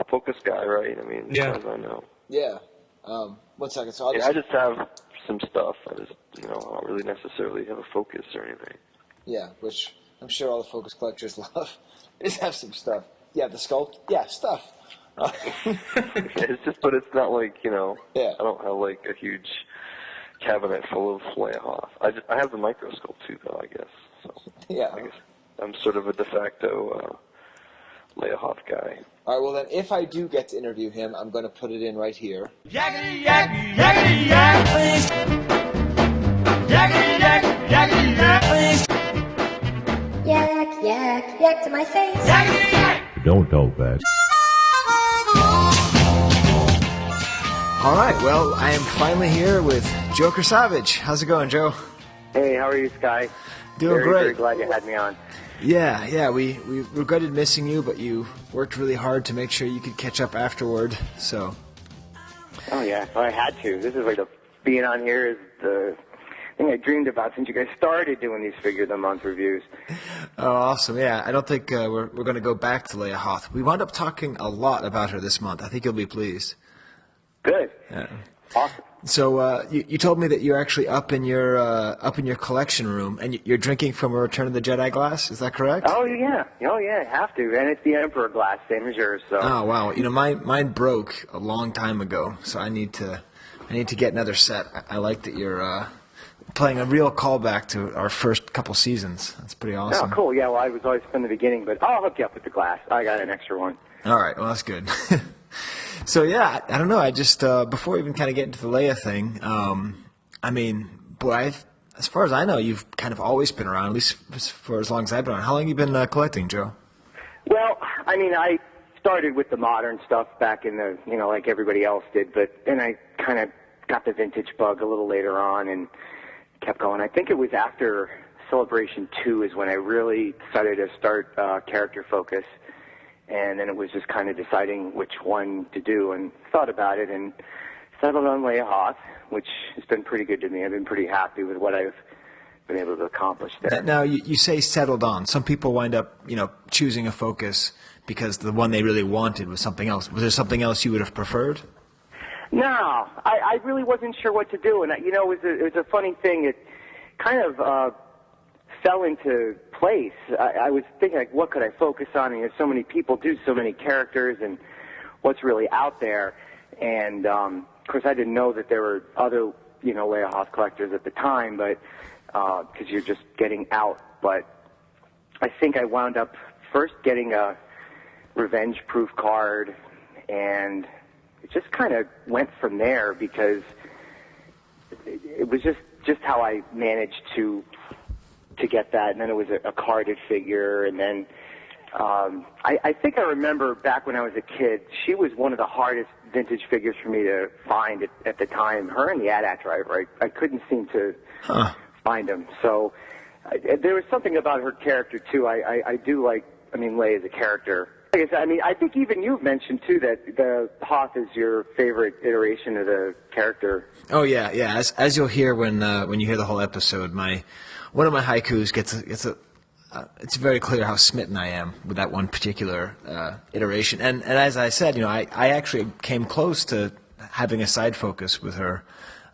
focus guy, right? I mean, as far as I know. Yeah. 1 second. So I just have some stuff. I just, I don't really necessarily have a focus or anything. Yeah, which I'm sure all the focus collectors love. They just have some stuff. Yeah, the sculpt. Yeah, stuff. It's just, but it's not like, I don't have like a huge cabinet full of Leia Hoth. I have the microscope too, though, I guess. So yeah. I guess I'm sort of a de facto Leia Hoth guy. All right, well then, if I do get to interview him, I'm going to put it in right here. Yakety yak, yakety yak, please. Yakety yak, yakety yak, please. Yak, yak, yak to my face. Yakety yak. Don't talk back. All right, well, I am finally here with Joe Kersavage. How's it going, Joe? Hey, how are you, Sky? Doing great. Very glad you had me on. Yeah, we regretted missing you, but you worked really hard to make sure you could catch up afterward, so. Oh, yeah, well, I had to. This is like being on here is the thing I dreamed about since you guys started doing these Figure of the Month reviews. Oh, awesome, yeah. I don't think we're going to go back to Leia Hoth. We wound up talking a lot about her this month. I think you'll be pleased. Good. Yeah. Awesome. So you told me that you're actually up in your collection room and you're drinking from a Return of the Jedi glass. Is that correct? Oh yeah, I have to, and it's the Emperor glass, same as yours. So. Oh wow, mine broke a long time ago, so I need to get another set. I like that you're playing a real callback to our first couple seasons. That's pretty awesome. Oh cool, yeah. Well, I was always from the beginning, but I'll hook you up with the glass. I got an extra one. All right, well that's good. So yeah, I don't know. I just before we even kind of get into the Leia thing, I mean, boy, as far as I know, you've kind of always been around, at least for as long as I've been around. How long have you been collecting, Joe? Well, I mean, I started with the modern stuff back in the, like everybody else did, but then I kind of got the vintage bug a little later on and kept going. I think it was after Celebration 2 is when I really decided to start character focus. And then it was just kind of deciding which one to do, and thought about it and settled on Leia Hoth, which has been pretty good to me. I've been pretty happy with what I've been able to accomplish there. Now, you say settled on. Some people wind up, choosing a focus because the one they really wanted was something else. Was there something else you would have preferred? No, I really wasn't sure what to do, and it was a funny thing. It kind of fell into place. I was thinking, like, what could I focus on? And so many people do so many characters, and what's really out there. And of course, I didn't know that there were other Leia Hoth collectors at the time, but because you're just getting out. But I think I wound up first getting a revenge-proof card, and it just kind of went from there because it was just how I managed to get that. And then it was a carded figure, and then I think I remember back when I was a kid, she was one of the hardest vintage figures for me to find at the time. Her and the AT-AT driver, I couldn't seem to find them. So there was something about her character too. I do like, Leia as a character. Like I said, I think even you've mentioned too that the Hoth is your favorite iteration of the character. Oh yeah. As you'll hear when you hear the whole episode, one of my haikus gets it's very clear how smitten I am with that one particular iteration. And as I said, I actually came close to having a side focus with her,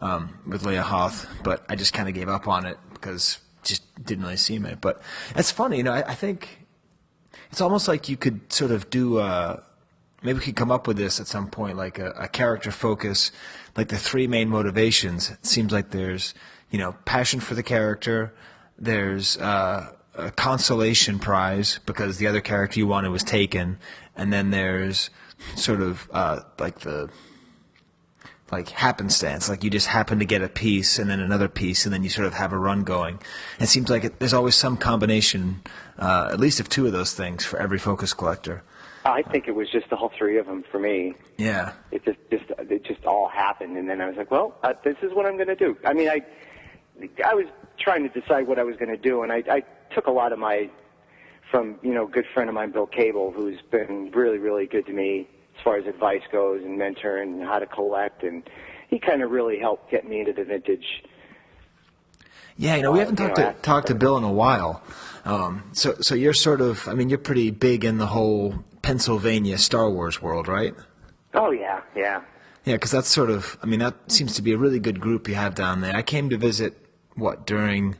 with Leia Hoth, but I just kind of gave up on it because it just didn't really seem it. But it's funny, I think it's almost like you could sort of do, maybe we could come up with this at some point, like a character focus, like the three main motivations. It seems like there's, passion for the character, there's a consolation prize because the other character you wanted was taken, and then there's sort of like happenstance, like you just happen to get a piece and then another piece, and then you sort of have a run going. It seems like there's always some combination, at least of two of those things for every focus collector. I think it was just all three of them for me. Yeah. It just all happened, and then I was like, well, this is what I'm going to do. I was trying to decide what I was going to do, and I took a lot of from a good friend of mine, Bill Cable, who's been really, really good to me as far as advice goes and mentor and how to collect, and he kind of really helped get me into the vintage. Yeah, we haven't talked to Bill in a while. So you're sort of, you're pretty big in the whole Pennsylvania Star Wars world, right? Oh, yeah. Yeah, because that's sort of, that seems to be a really good group you have down there. I came to visit, during...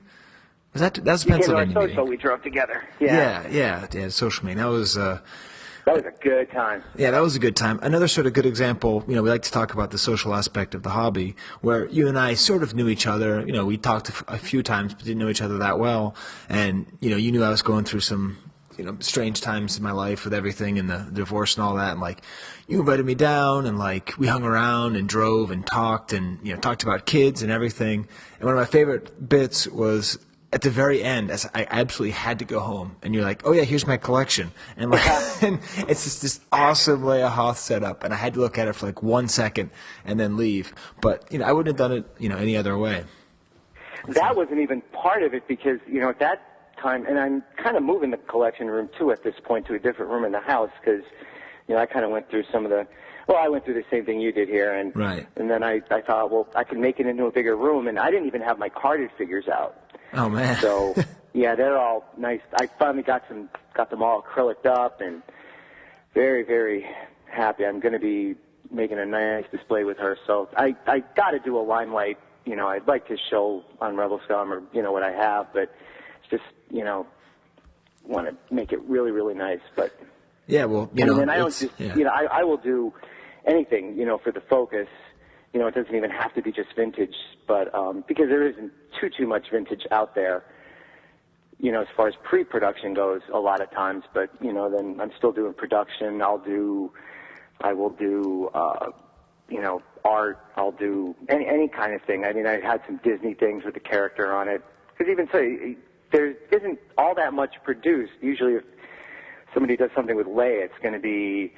That was Pennsylvania meeting. Social we drove together. Yeah, social meeting. That was a good time. Yeah, that was a good time. Another sort of good example, we like to talk about the social aspect of the hobby, where you and I sort of knew each other. We talked a few times, but didn't know each other that well. And, you knew I was going through some, strange times in my life with everything and the divorce and all that. And, you invited me down, and, we hung around and drove and talked and, talked about kids and everything. And one of my favorite bits was... at the very end, as I absolutely had to go home, and you're like, "Oh yeah, here's my collection," and and it's just this awesome Leia Hoth setup, and I had to look at it for 1 second and then leave. But I wouldn't have done it, any other way. That wasn't even part of it because at that time, and I'm kind of moving the collection room too at this point to a different room in the house because I kind of went through some of the. Well, I went through the same thing you did here, and right. And then I thought, well, I could make it into a bigger room, and I didn't even have my carded figures out. Oh man! So yeah, they're all nice. I finally got them all acryliced up, and very, very happy. I'm going to be making a nice display with her. So I got to do a limelight. I'd like to show on Rebel Scum or what I have, but it's just want to make it really, really nice. But yeah, well, and I don't just I will do anything for the focus. It doesn't even have to be just vintage, but because there isn't too much vintage out there, as far as pre-production goes a lot of times, but, then I'm still doing production. I will do, art. I'll do any kind of thing. I had some Disney things with the character on it. Because even so, there isn't all that much produced. Usually if somebody does something with Leia, it's going to be,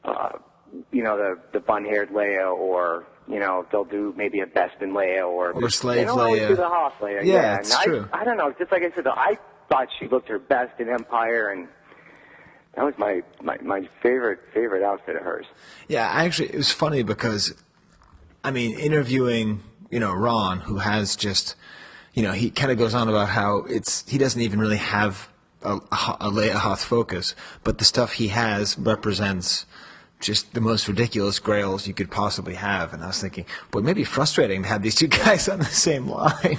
the bun-haired Leia, or they'll do maybe a best in Leia or slave Leia. Leia. Do the Hoth Leia. Yeah, it's true. I don't know. Just like I said, I thought she looked her best in Empire, and that was my favorite outfit of hers. Yeah, it was funny because, interviewing Ron, who has just he kind of goes on about how he doesn't even really have a Leia Hoth focus, but the stuff he has represents just the most ridiculous grails you could possibly have. And I was thinking, boy, maybe frustrating to have these two guys on the same line.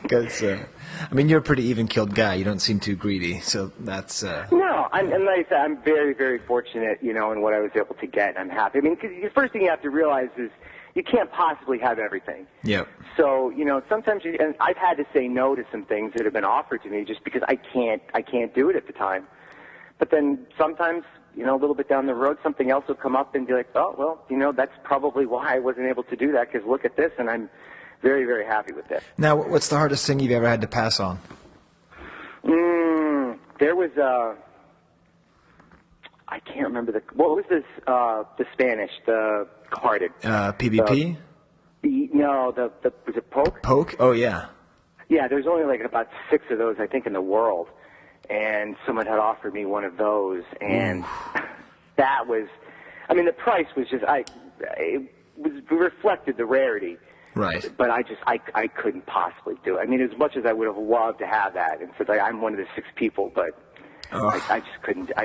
Because, you're a pretty even-keeled guy. You don't seem too greedy, so that's... No, and like I said, I'm very, very fortunate, in what I was able to get. I'm happy. Because the first thing you have to realize is you can't possibly have everything. Yep. So, sometimes and I've had to say no to some things that have been offered to me just because I can't do it at the time. But then sometimes, a little bit down the road, something else will come up and be like, oh, well, that's probably why I wasn't able to do that, because look at this, and I'm very, very happy with this. Now, what's the hardest thing you've ever had to pass on? There was I can't remember what was this, the Spanish, the carded. PvP? No, was it Poke? Poke? Oh, yeah. Yeah, there's only like about 6 of those, I think, in the world. And someone had offered me one of those, and that was, the price was just, it reflected the rarity. Right. But I couldn't possibly do it. As much as I would have loved to have that, and so I'm one of the 6 people, but I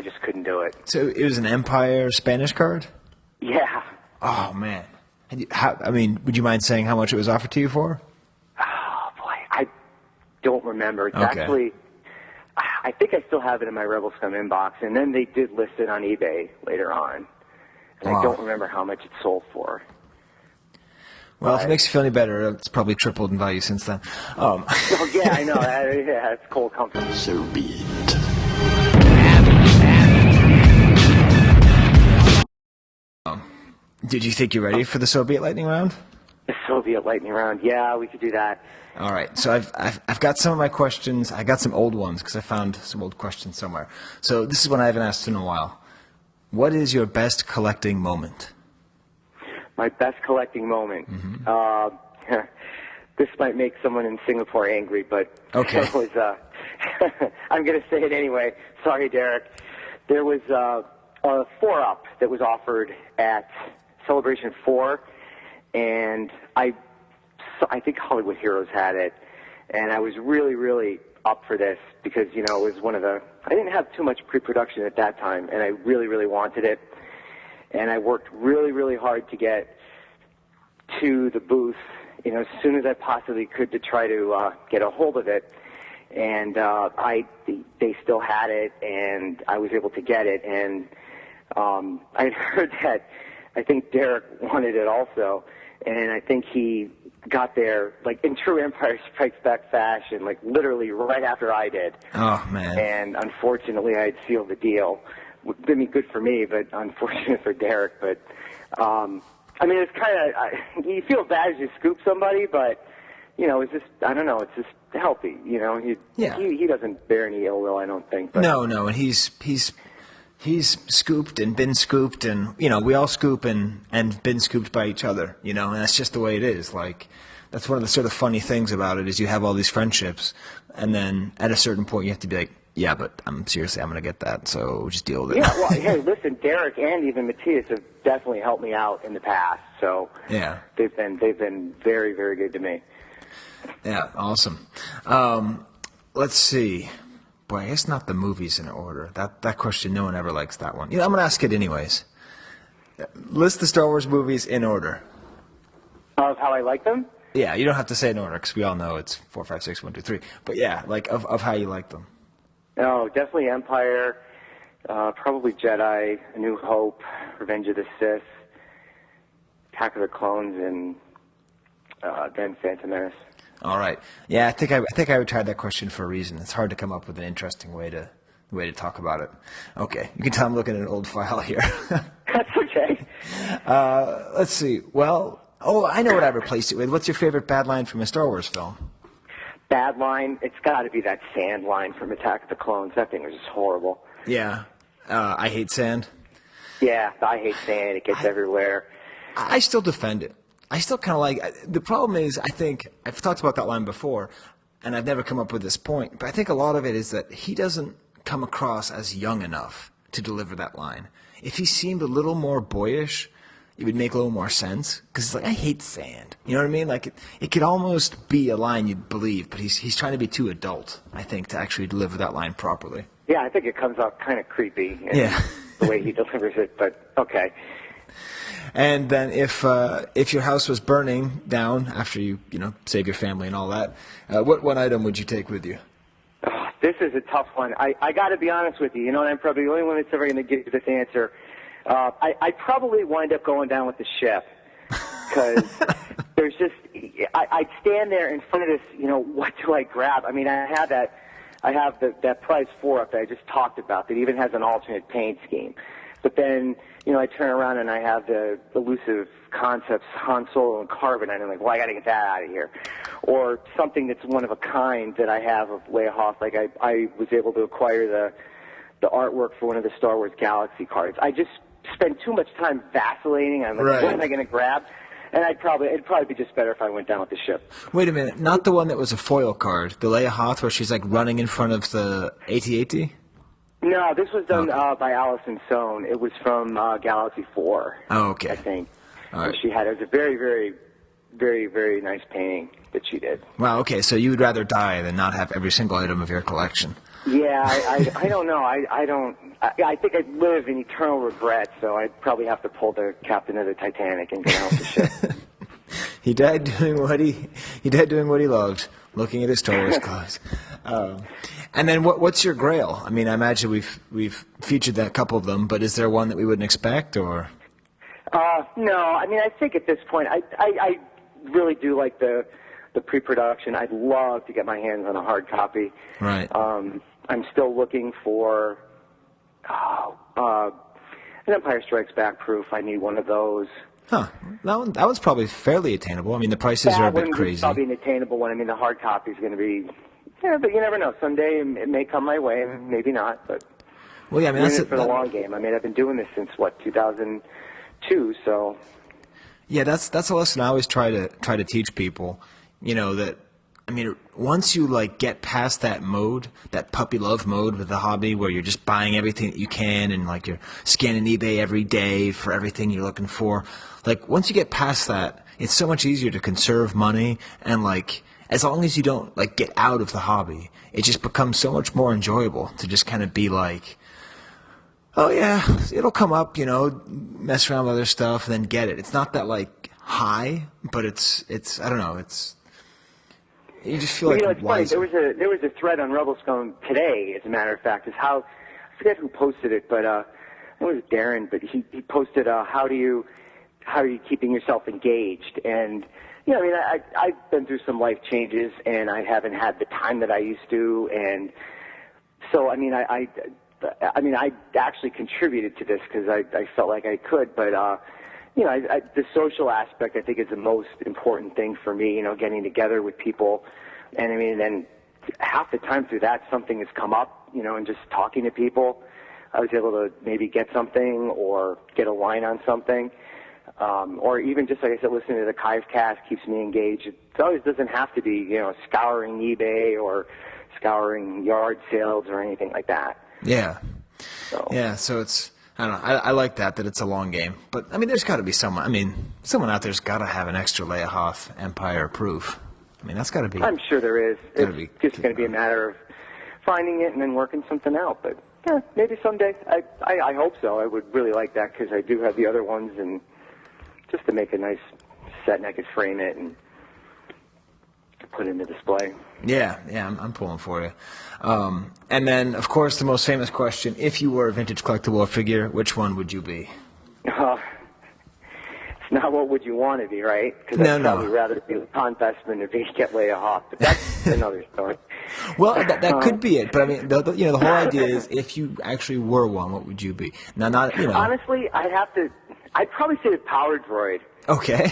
just couldn't do it. So it was an Empire Spanish card? Yeah. Oh, man. Would you mind saying how much it was offered to you for? Oh, boy. I don't remember. It's okay. Actually, I think I still have it in my Rebel Scum inbox, and then they did list it on eBay later on. And I don't remember how much it sold for. Well, if it makes you feel any better, it's probably tripled in value since then. Oh, yeah, I know. Yeah, it's cold comfort. So be it. Did you think you're ready for the Soviet lightning round? The Soviet lightning round, yeah, we could do that. All right, so I've got some of my questions. I got some old ones because I found some old questions somewhere. So this is one I haven't asked in a while. What is your best collecting moment? My best collecting moment. Mm-hmm. This might make someone in Singapore angry, but okay. There was, I'm going to say it anyway. Sorry, Derek. There was a 4-up that was offered at Celebration 4, and I think Hollywood Heroes had it, and I was really, really up for this because, it was one of the... I didn't have too much pre-production at that time, and I really, really wanted it. And I worked really, really hard to get to the booth, as soon as I possibly could to try to get a hold of it. And they still had it, and I was able to get it. And I heard that I think Derek wanted it also, and I think he got there, like, in true Empire Strikes Back fashion, like, literally right after I did. Oh, man. And unfortunately, I had sealed the deal. Good for me, but unfortunate for Derek. But, it's kind of, you feel bad as you scoop somebody, but, it's just, I don't know, it's just healthy, He doesn't bear any ill will, I don't think. But. No, and he's scooped and been scooped, and, we all scoop and been scooped by each other, and that's just the way it is. Like, that's one of the sort of funny things about it is you have all these friendships, and then at a certain point you have to be like, yeah, but I'm going to get that, so just deal with it. Yeah, well, hey, listen, Derek and even Matthias have definitely helped me out in the past, so yeah, they've been very, very good to me. Yeah, awesome. Let's see. Boy, I guess not the movies in order. That question, no one ever likes that one. I'm going to ask it anyways. List the Star Wars movies in order. Of how I like them? Yeah, you don't have to say in order because we all know it's 4, 5, 6, 1, 2, 3. But yeah, like of how you like them. No, definitely Empire, probably Jedi, A New Hope, Revenge of the Sith, Attack of the Clones, and then Phantom Menace. All right. Yeah, I think I retired that question for a reason. It's hard to come up with an interesting way to talk about it. Okay, you can tell I'm looking at an old file here. That's okay. Let's see. Well, I know what I replaced it with. What's your favorite bad line from a Star Wars film? Bad line, it's got to be that sand line from Attack of the Clones. That thing was just horrible. Yeah. I hate sand. Yeah, I hate sand. It gets everywhere. I still defend it. I still kind of like... The problem is, I think... I've talked about that line before, and I've never come up with this point, but I think a lot of it is that he doesn't come across as young enough to deliver that line. If he seemed a little more boyish, it would make a little more sense. Because it's like, I hate sand. You know what I mean? Like, it could almost be a line you'd believe, but he's trying to be too adult, I think, to actually deliver that line properly. Yeah, I think it comes off kind of creepy in the way he delivers it, but okay. And then if your house was burning down after you save your family and all that, what one item would you take with you? Oh, this is a tough one. I got to be honest with you. You know, and I'm probably the only one that's ever going to give you this answer. I'd probably wind up going down with the ship because there's just I'd stand there in front of this. You know, what do I grab? I mean, I have that Prize 4 up that I just talked about that even has an alternate paint scheme. But then, I turn around and I have the elusive concepts Han Solo and Carbonite, and I'm like, well, I got to get that out of here. Or something that's one of a kind that I have of Leia Hoth. Like I was able to acquire the artwork for one of the Star Wars Galaxy cards. I just spend too much time vacillating. I'm like, what am I going to grab? And it'd probably be just better if I went down with the ship. Wait a minute, not the one that was a foil card, the Leia Hoth where she's like running in front of the AT-AT? No, this was done by Allison Sohn. It was from Galaxy 4. Oh, okay. I think. All right. She had it was a very, very, very, very nice painting that she did. Wow, okay, so you would rather die than not have every single item of your collection. Yeah, I don't know. I think I'd live in eternal regret, so I'd probably have to pull the captain of the Titanic and get out the ship. He died doing what he loved, looking at his Star Wars clothes. And then what's your grail? I mean, I imagine we've featured a couple of them, but is there one that we wouldn't expect, or? No, I mean, I think at this point, I really do like the pre-production. I'd love to get my hands on a hard copy. Right. I'm still looking for an Empire Strikes Back proof. I need one of those. Huh. That one's probably fairly attainable. I mean, the prices are a bit crazy. Probably an attainable one. I mean, the hard copy is going to be, but you never know. Someday it may come my way, and maybe not. But well, yeah, I mean, that's for the long game. I mean, I've been doing this since 2002. So yeah, that's a lesson I always try to teach people. That. I mean, once you get past that mode, that puppy love mode with the hobby where you're just buying everything that you can and you're scanning eBay every day for everything you're looking for, once you get past that, it's so much easier to conserve money and as long as you don't get out of the hobby, it just becomes so much more enjoyable to just kind of be oh yeah, it'll come up, mess around with other stuff and then get it. It's not that high, but it's I don't know, you just feel it's funny. There was a thread on Rebel Scum today, as a matter of fact, is how I forget who posted it, but it was Darren. But he posted how are you keeping yourself engaged? And I mean, I've been through some life changes, and I haven't had the time that I used to, and so I mean, I actually contributed to this because I felt like I could, but. The social aspect, I think, is the most important thing for me, getting together with people. And, I mean, then half the time through that, something has come up, and just talking to people, I was able to maybe get something or get a line on something. Or even just, like I said, listening to the Kivecast keeps me engaged. It always doesn't have to be, scouring eBay or scouring yard sales or anything like that. Yeah. So it's... I don't know. I like that it's a long game. But, I mean, there's got to be someone. I mean, someone out there's got to have an extra Leia Hoth Empire proof. I mean, that's got to be... I'm sure there is. It's just going to be a matter of finding it and then working something out. But, yeah, maybe someday. I hope so. I would really like that because I do have the other ones. And just to make a nice set and I could frame it and put it in the display. Yeah, I'm pulling for you. And then, of course, the most famous question, if you were a vintage collectible figure, which one would you be? It's not what would you want to be, right? Because I'd probably rather be Con Bestman than get Leia Hoth, but that's another story. Well, that could be it, but I mean, the whole idea is if you actually were one, what would you be? Now, Honestly, I'd probably say the Power Droid. Okay.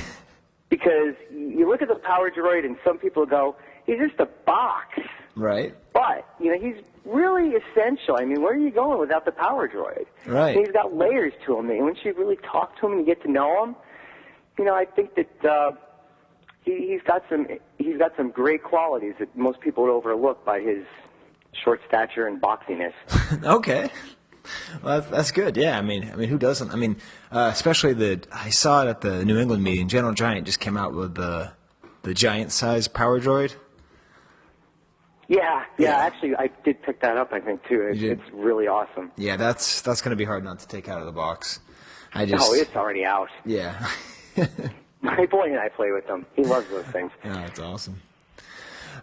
Because you look at the Power Droid and some people go, he's just a box. Right. But, he's really essential. I mean, where are you going without the Power Droid? Right. And he's got layers to him. And once you really talk to him and you get to know him, I think that he's got some great qualities that most people would overlook by his short stature and boxiness. Okay. Well, that's good. Yeah, I mean, who doesn't? I mean, especially I saw it at the New England meeting. General Giant just came out with the giant-sized power droid. Yeah. Actually, I did pick that up. I think too. It's really awesome. Yeah, that's going to be hard not to take out of the box. Oh, it's already out. Yeah. My boy and I play with them. He loves those things. Yeah, that's awesome.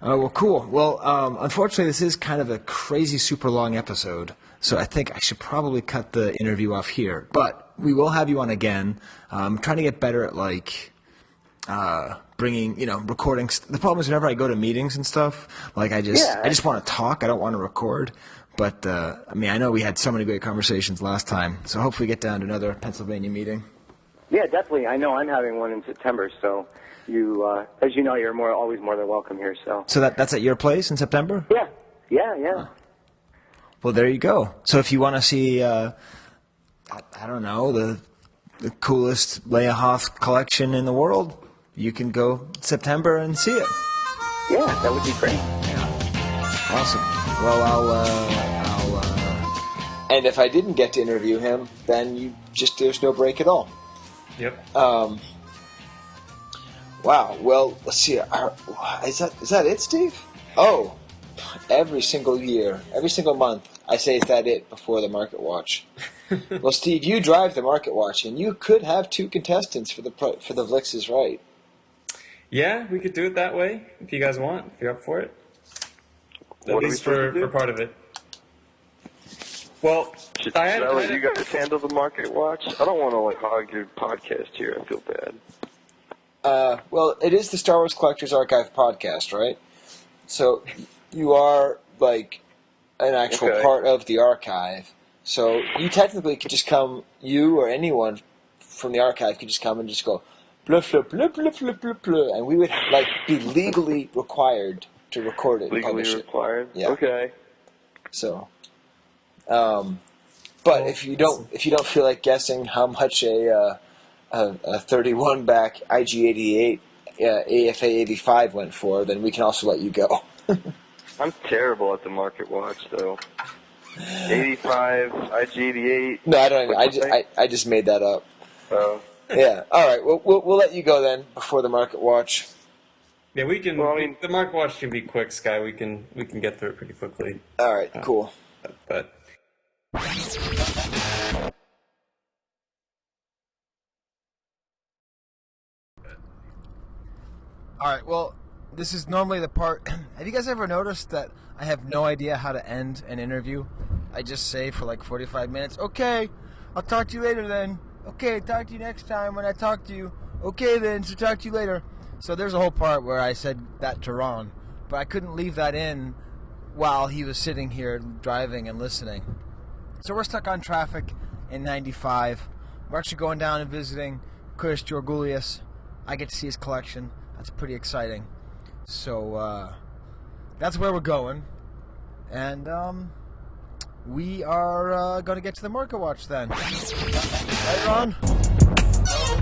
Well, cool. Well, unfortunately, this is kind of a crazy, super long episode, so I think I should probably cut the interview off here. But we will have you on again. I'm trying to get better at, bringing, recording. The problem is whenever I go to meetings and stuff, I just want to talk. I don't want to record. But, I know we had so many great conversations last time, so hopefully get down to another Pennsylvania meeting. Yeah, definitely. I know I'm having one in September, so you, as you know, you're always more than welcome here. So that's at your place in September? Yeah. Well, there you go. So if you want to see, I don't know, the coolest Leia Hoth collection in the world, you can go September and see it. Yeah, that would be great. Yeah. Awesome. Well, and if I didn't get to interview him, then there's no break at all. Yep. Wow. Well, let's see. Is that it, Steve? Oh, every single year, every single month, I say, "Is that it?" before the Market Watch. Well, Steve, you drive the Market Watch, and you could have 2 contestants for the Vlix is right. Yeah, we could do it that way if you guys want. If you're up for it. At least for part of it. Well, should I let you guys handle the Market Watch? I don't want to hog your podcast here. I feel bad. Well, it is the Star Wars Collectors Archive podcast, right? So you are an actual part of the archive. So you technically could just come, you or anyone from the archive could just come and just go blah blah blah blah blah blah blah, and we would be legally required to record it. And publish required? Yeah. Okay. So, but if you don't feel like guessing how much a 31 back IG88 AFA 85 went for, then we can also let you go. I'm terrible at the Market Watch, though. 85 IG88. No, I don't. I just made that up. Oh. Yeah. All right. Well, we'll let you go then before the Market Watch. Yeah, we can. Well, the Market Watch can be quick, Sky. We can get through it pretty quickly. All right. Cool. But. All right. Well, this is normally the part. Have you guys ever noticed that I have no idea how to end an interview? I just say for 45 minutes, "Okay, I'll talk to you later then. Okay, talk to you next time when I talk to you. Okay then, so talk to you later." So there's a whole part where I said that to Ron, but I couldn't leave that in while he was sitting here driving and listening. So we're stuck on traffic in 95. We're actually going down and visiting Chris Georgulius. I get to see his collection. That's pretty exciting. So that's where we're going. And we are going to get to the Market Watch then. Right, Ron?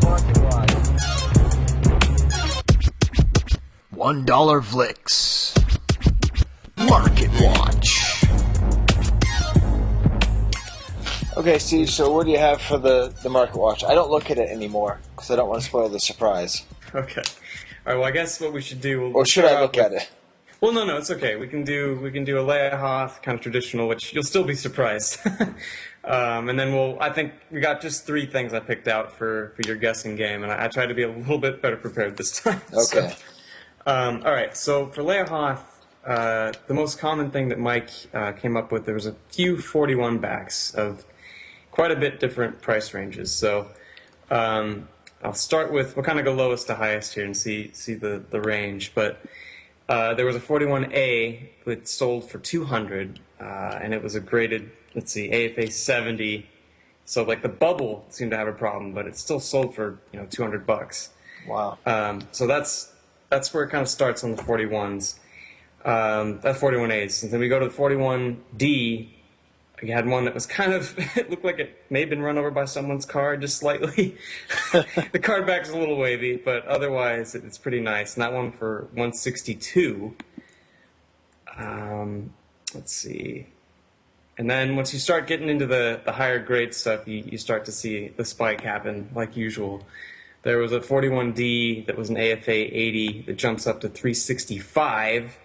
Market Watch. $1 Vlix. Market Watch. Okay, Steve, so what do you have for the Market Watch? I don't look at it anymore because I don't want to spoil the surprise. Okay. All right, well, I guess what we should do... Or should I look at it? Well, no, it's okay. We can do a Leia Hoth, kind of traditional, which you'll still be surprised. And then I think we got just 3 things I picked out for your guessing game, and I tried to be a little bit better prepared this time. Okay. All right, so for Leia Hoth, the most common thing that Mike came up with, there was a few 41 backs of quite a bit different price ranges. So I'll start with, we'll kind of go lowest to highest here and see the range. But there was a 41A that sold for $200, and it was a graded, AFA 70. So the bubble seemed to have a problem, but it still sold for $200. Wow. So that's where it kind of starts on the 41s. That's 41As. And then we go to the 41D. You had one that was kind of, it looked like it may have been run over by someone's car just slightly. The card back's a little wavy, but otherwise it's pretty nice. And that one for $162. Let's see. And then once you start getting into the higher grade stuff, you start to see the spike happen like usual. There was a 41D that was an AFA 80 that jumps up to 365.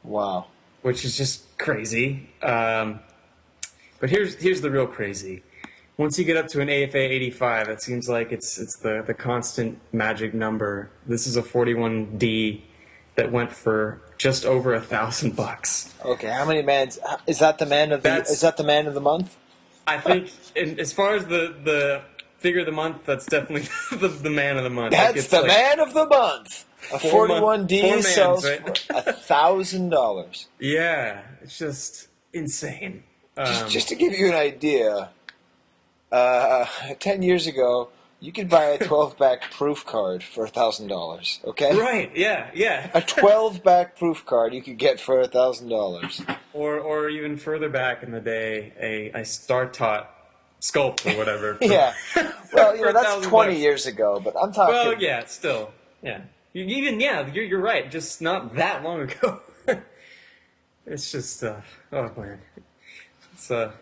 Wow. Which is just crazy. But here's the real crazy. Once you get up to an AFA 85, it seems like it's the constant magic number. This is a 41D that went for just over $1,000. Okay, how many mans? Is that the man of the month? I think, as far as the figure of the month, that's definitely the man of the month. That's the man of the month. A 41D sells for $1,000. Yeah, it's just insane. Just to give you an idea, 10 years ago, you could buy a 12-back proof card for $1,000. Okay. Right. Yeah. A 12-back proof card you could get for $1,000. Or even further back in the day, a Star-Taught sculpt or whatever. Yeah. Well, that's 20 years ago, but I'm talking. Well, yeah, still, yeah. You're right. Just not that long ago. It's just, oh man, it's That's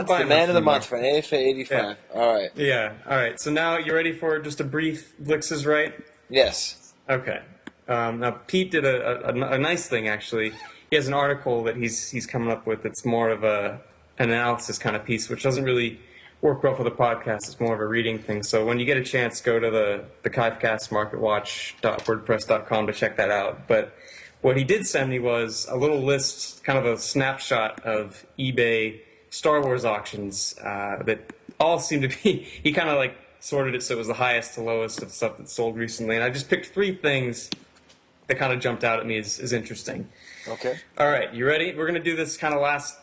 the man of the month for an AFA 85. Yeah. All right. Yeah. All right. So now you ready for just a brief Blix's right? Yes. Okay. Now Pete did a nice thing actually. He has an article that he's coming up with. It's more of an analysis kind of piece, which doesn't really work well for the podcast. It's more of a reading thing. So when you get a chance, go to the Kivecast marketwatch.wordpress.com to check that out. But what he did send me was a little list, kind of a snapshot of eBay Star Wars auctions that all seem to be, he kind of like sorted it so it was the highest to lowest of stuff that's sold recently. And I just picked 3 things that kind of jumped out at me as interesting. Okay. All right, you ready? We're going to do this kind of last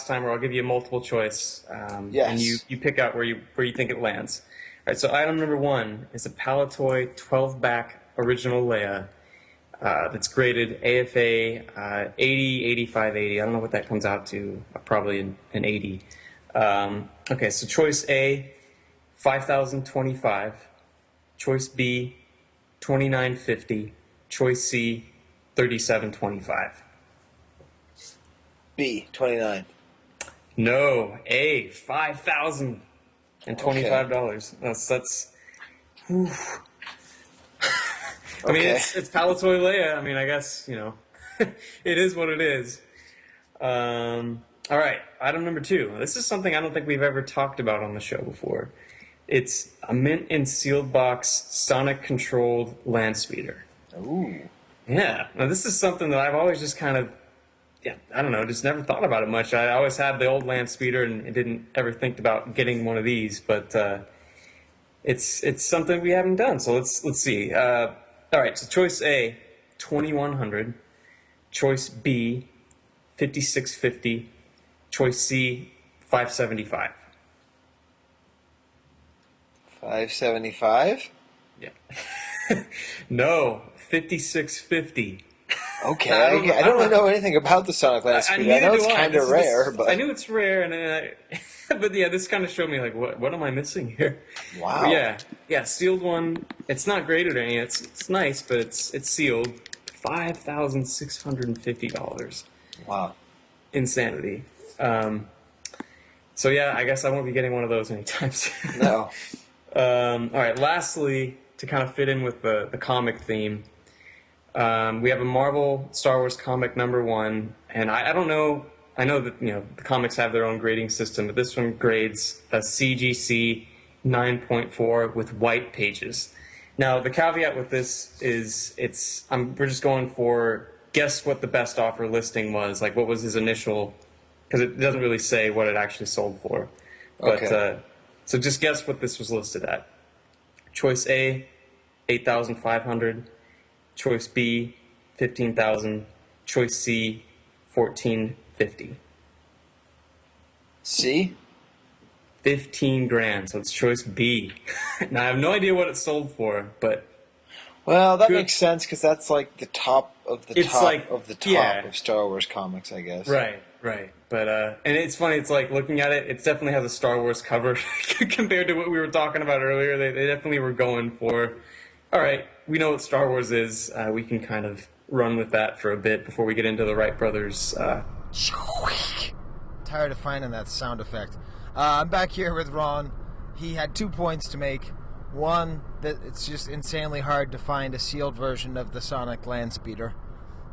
time, where I'll give you a multiple choice. Yes. And you pick out where you think it lands. All right, so item number 1 is a Palatoy 12-back original Leia that's graded AFA 80, 85, 80. I don't know what that comes out to, probably an 80. Okay, so choice A, 5,025. Choice B, 2,950. Choice C, 3,725. B, 29. No, A, $5,025. Okay. That's. Whew. I mean, it's Palatoy Leia. I mean, I guess, it is what it is. All right, item number 2. This is something I don't think we've ever talked about on the show before. It's a mint and sealed box sonic-controlled land speeder. Ooh. Yeah. Now, this is something that I've always just kind of, I don't know, just never thought about it much. I always had the old land speeder and didn't ever think about getting one of these, but it's something we haven't done. So let's see. All right, so choice A, 2,100. Choice B, 5,650. Choice C, 575. 575? Yeah. No, 5,650. Okay, I don't really know anything about the Sonic Land Speeder. I know it's kind of rare, but I knew it's rare, but yeah, this kind of showed me like what am I missing here? Wow. But yeah, sealed one. It's not graded or anything. It's nice, but it's sealed. $5,650. Wow. Insanity. So yeah, I guess I won't be getting one of those anytime soon. No. All right. Lastly, to kind of fit in with the comic theme, we have a Marvel Star Wars comic number 1, and I don't know. I know that the comics have their own grading system, but this one grades a CGC 9.4 with white pages. Now the caveat with this is we're just going for guess what the best offer listing was, like what was his initial, because it doesn't really say what it actually sold for. But okay. So just guess what this was listed at. Choice A, 8,500. Choice B, 15,000. Choice C, 1,450. C? 15 grand. So it's choice B. Now I have no idea what it sold for, but well, that makes sense because that's like the top of the top of Star Wars comics, I guess. Right. But and it's funny. It's like looking at it. It definitely has a Star Wars cover compared to what we were talking about earlier. They definitely were going for. All right, we know what Star Wars is. We can kind of run with that for a bit before we get into the Wright brothers. tired of finding that sound effect. I'm back here with Ron. He had 2 points to make. One, that it's just insanely hard to find a sealed version of the Sonic Land Speeder.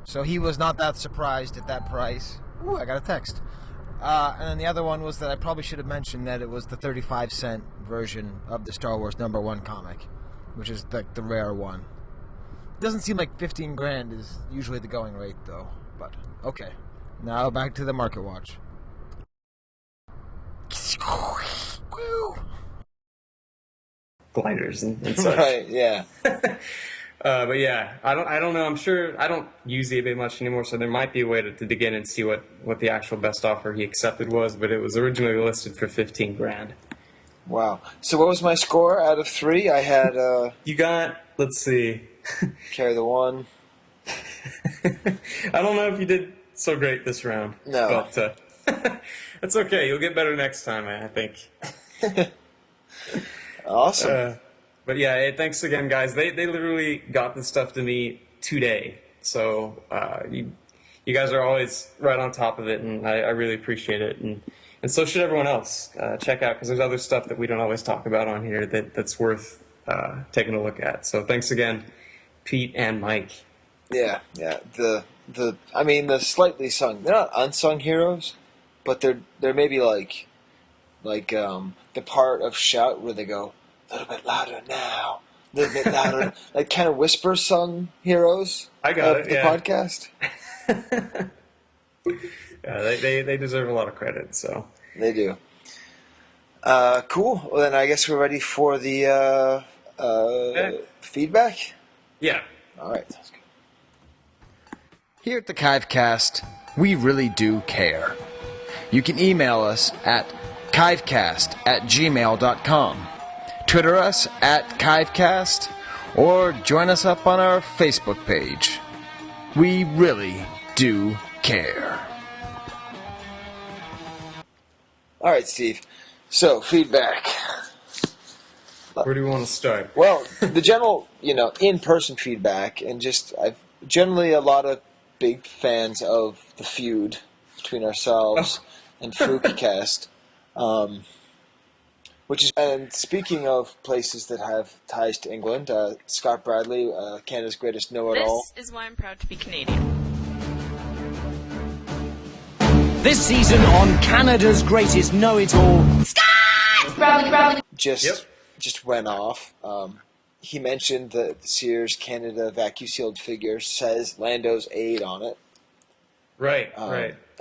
So he was not that surprised at that price. Ooh, I got a text. And then the other one was that I probably should have mentioned that it was the 35-cent version of the Star Wars #1 comic, which is the rare one. Doesn't seem like 15 grand is usually the going rate, though. But, okay. Now back to the Market Watch. Gliders and such. Right, yeah. But yeah, I don't know. I'm sure I don't use eBay much anymore, so there might be a way to dig in and see what the actual best offer he accepted was. But it was originally listed for 15 grand. Wow. So what was my score out of 3? I had You got, let's see. Carry the 1. I don't know if you did so great this round. No. But that's okay. You'll get better next time, I think. Awesome. But yeah, hey, thanks again, guys. They literally got this stuff to me today. So you guys are always right on top of it, and I really appreciate it. And so should everyone else. Check out, because there's other stuff that we don't always talk about on here that's worth taking a look at. So thanks again, Pete and Mike. Yeah. The slightly sung, they're not unsung heroes, but they're maybe like the part of Shout where they go a little bit louder now, a little bit louder, like kind of whisper sung heroes. I got of the podcast. Yeah, they deserve a lot of credit. So they do. Cool. Well, then I guess we're ready for the feedback. Yeah. All right. Here at the Kivecast, we really do care. You can email us at kivecast@gmail.com, Twitter us at Kivecast, or join us up on our Facebook page. We really do care. All right, Steve. So, feedback. Where do we want to start? Well, the general, in-person feedback, and I've generally a lot of big fans of the feud between ourselves and Fookcast, and speaking of places that have ties to England, Scott Bradley, Canada's greatest know-it-all. This is why I'm proud to be Canadian. This season on Canada's greatest know-it-all, Scott Bradley. Just went off. He mentioned that the Sears Canada vacuum-sealed figure says Lando's Aid on it. Right.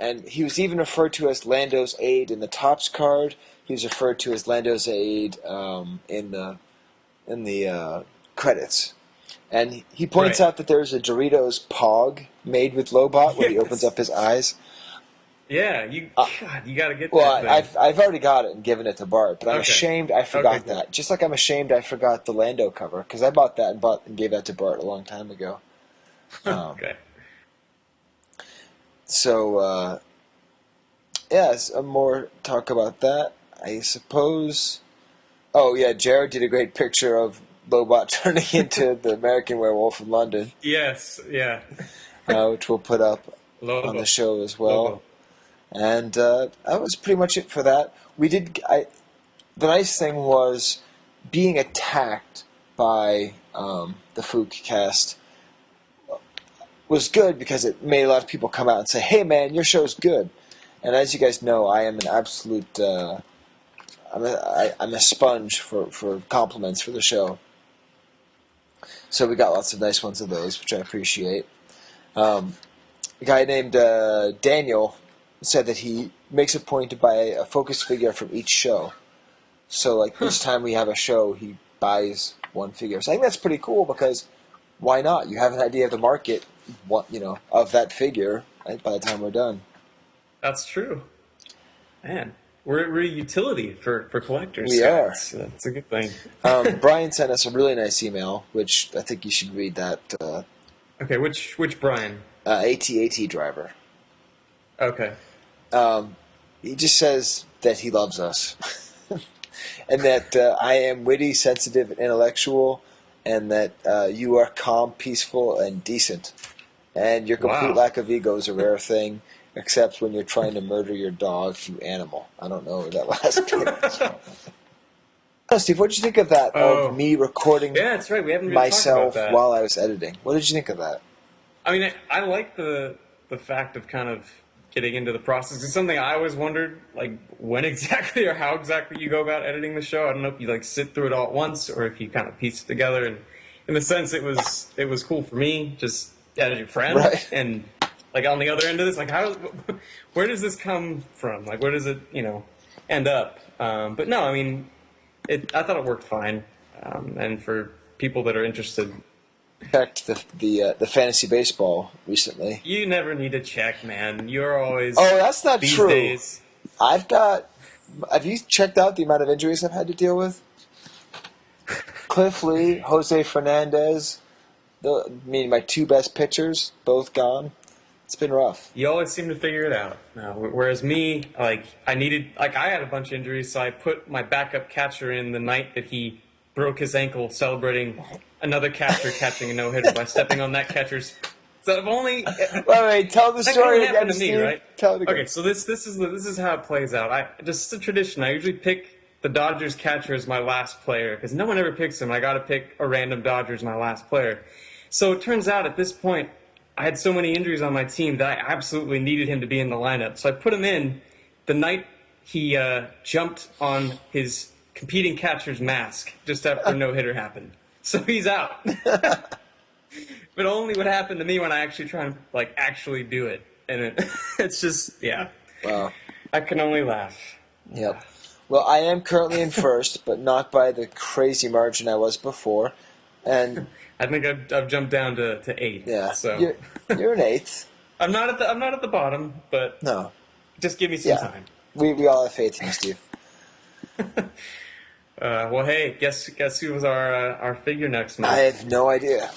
And he was even referred to as Lando's Aid in the Topps card. He was referred to as Lando's Aid in the credits. And he points out that there's a Doritos Pog made with Lobot where he opens up his eyes. Yeah, you got to get well, that thing. I've already got it and given it to Bart, but I'm ashamed I forgot that. Just like I'm ashamed I forgot the Lando cover, because I bought that and gave that to Bart a long time ago. Okay. So, more talk about that, I suppose. Oh, yeah, Jared did a great picture of Lobot turning into the American Werewolf in London. Yes, yeah. Which we'll put up on the show as well. Lobo. And that was pretty much it for that. The nice thing was being attacked by the Fookcast was good because it made a lot of people come out and say, "Hey, man, your show's good." And as you guys know, I am an absolute I'm a sponge for compliments for the show. So we got lots of nice ones of those, which I appreciate. A guy named Daniel said that he makes a point to buy a focus figure from each show. So, like, each time we have a show, he buys one figure. So I think that's pretty cool because why not? You have an idea of the market, of that figure by the time we're done. That's true. Man, we're a utility for collectors. We are. That's a good thing. Brian sent us a really nice email, which I think you should read that. Okay, which Brian? AT driver. Okay. He just says that he loves us. And that I am witty, sensitive, and intellectual, and that you are calm, peaceful, and decent. And your complete lack of ego is a rare thing, except when you're trying to murder your dog, you animal. I don't know that last bit. Oh, Steve, what did you think of that? Of me recording that's right. We haven't really myself talked about that. while I was editing. What did you think of that? I mean, I like the fact of kind of getting into the process. It's something I always wondered, like, when exactly or how exactly you go about editing the show. I don't know if you, like, sit through it all at once or if you kind of piece it together. And in the sense, it was cool for me, just as your friend. Right. And, like, on the other end of this, like, where does this come from? Like, where does it, end up? But no, I mean, I thought it worked fine. And for people that are interested, checked the fantasy baseball recently. you never need to check, man. You're always. Oh, that's not these true. Days. Have you checked out the amount of injuries I've had to deal with? Cliff Lee, Jose Fernandez, my two best pitchers, both gone. It's been rough. You always seem to figure it out. Whereas me, I had a bunch of injuries, so I put my backup catcher in the night that he broke his ankle celebrating another catcher catching a no-hitter by stepping on that catcher's. So I've only. Wait, tell the story again, happened to me, Steve. right? Tell it again. Okay, so this is how it plays out. Just a tradition. I usually pick the Dodgers catcher as my last player because no one ever picks him. I got to pick a random Dodger as my last player. So it turns out at this point, I had so many injuries on my team that I absolutely needed him to be in the lineup. So I put him in the night he jumped on his competing catcher's mask just after a no-hitter happened. So he's out. But only what happened to me when I actually try and actually do it. And it's just, yeah. Wow. I can only laugh. Yep. Well, I am currently in first, but not by the crazy margin I was before. And I think I've jumped down to 8th. Yeah. So you're an 8th. I'm not at the bottom, but no. Just give me some time. We all have faith in you, Steve. Well, hey, guess who was our figure next month? I have no idea.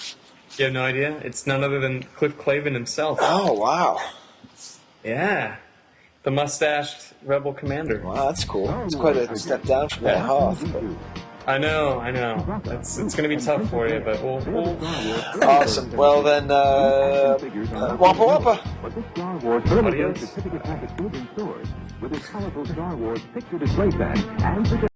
You have no idea? It's none other than Cliff Clavin himself. Oh, wow. Yeah. The mustached rebel commander. Wow, that's cool. It's quite a step down from Leia Hoth. I know. It's going to be tough for you, but we'll... Awesome. Well, then, wampa wampa. Adios. With its colorful Star Wars picture display set and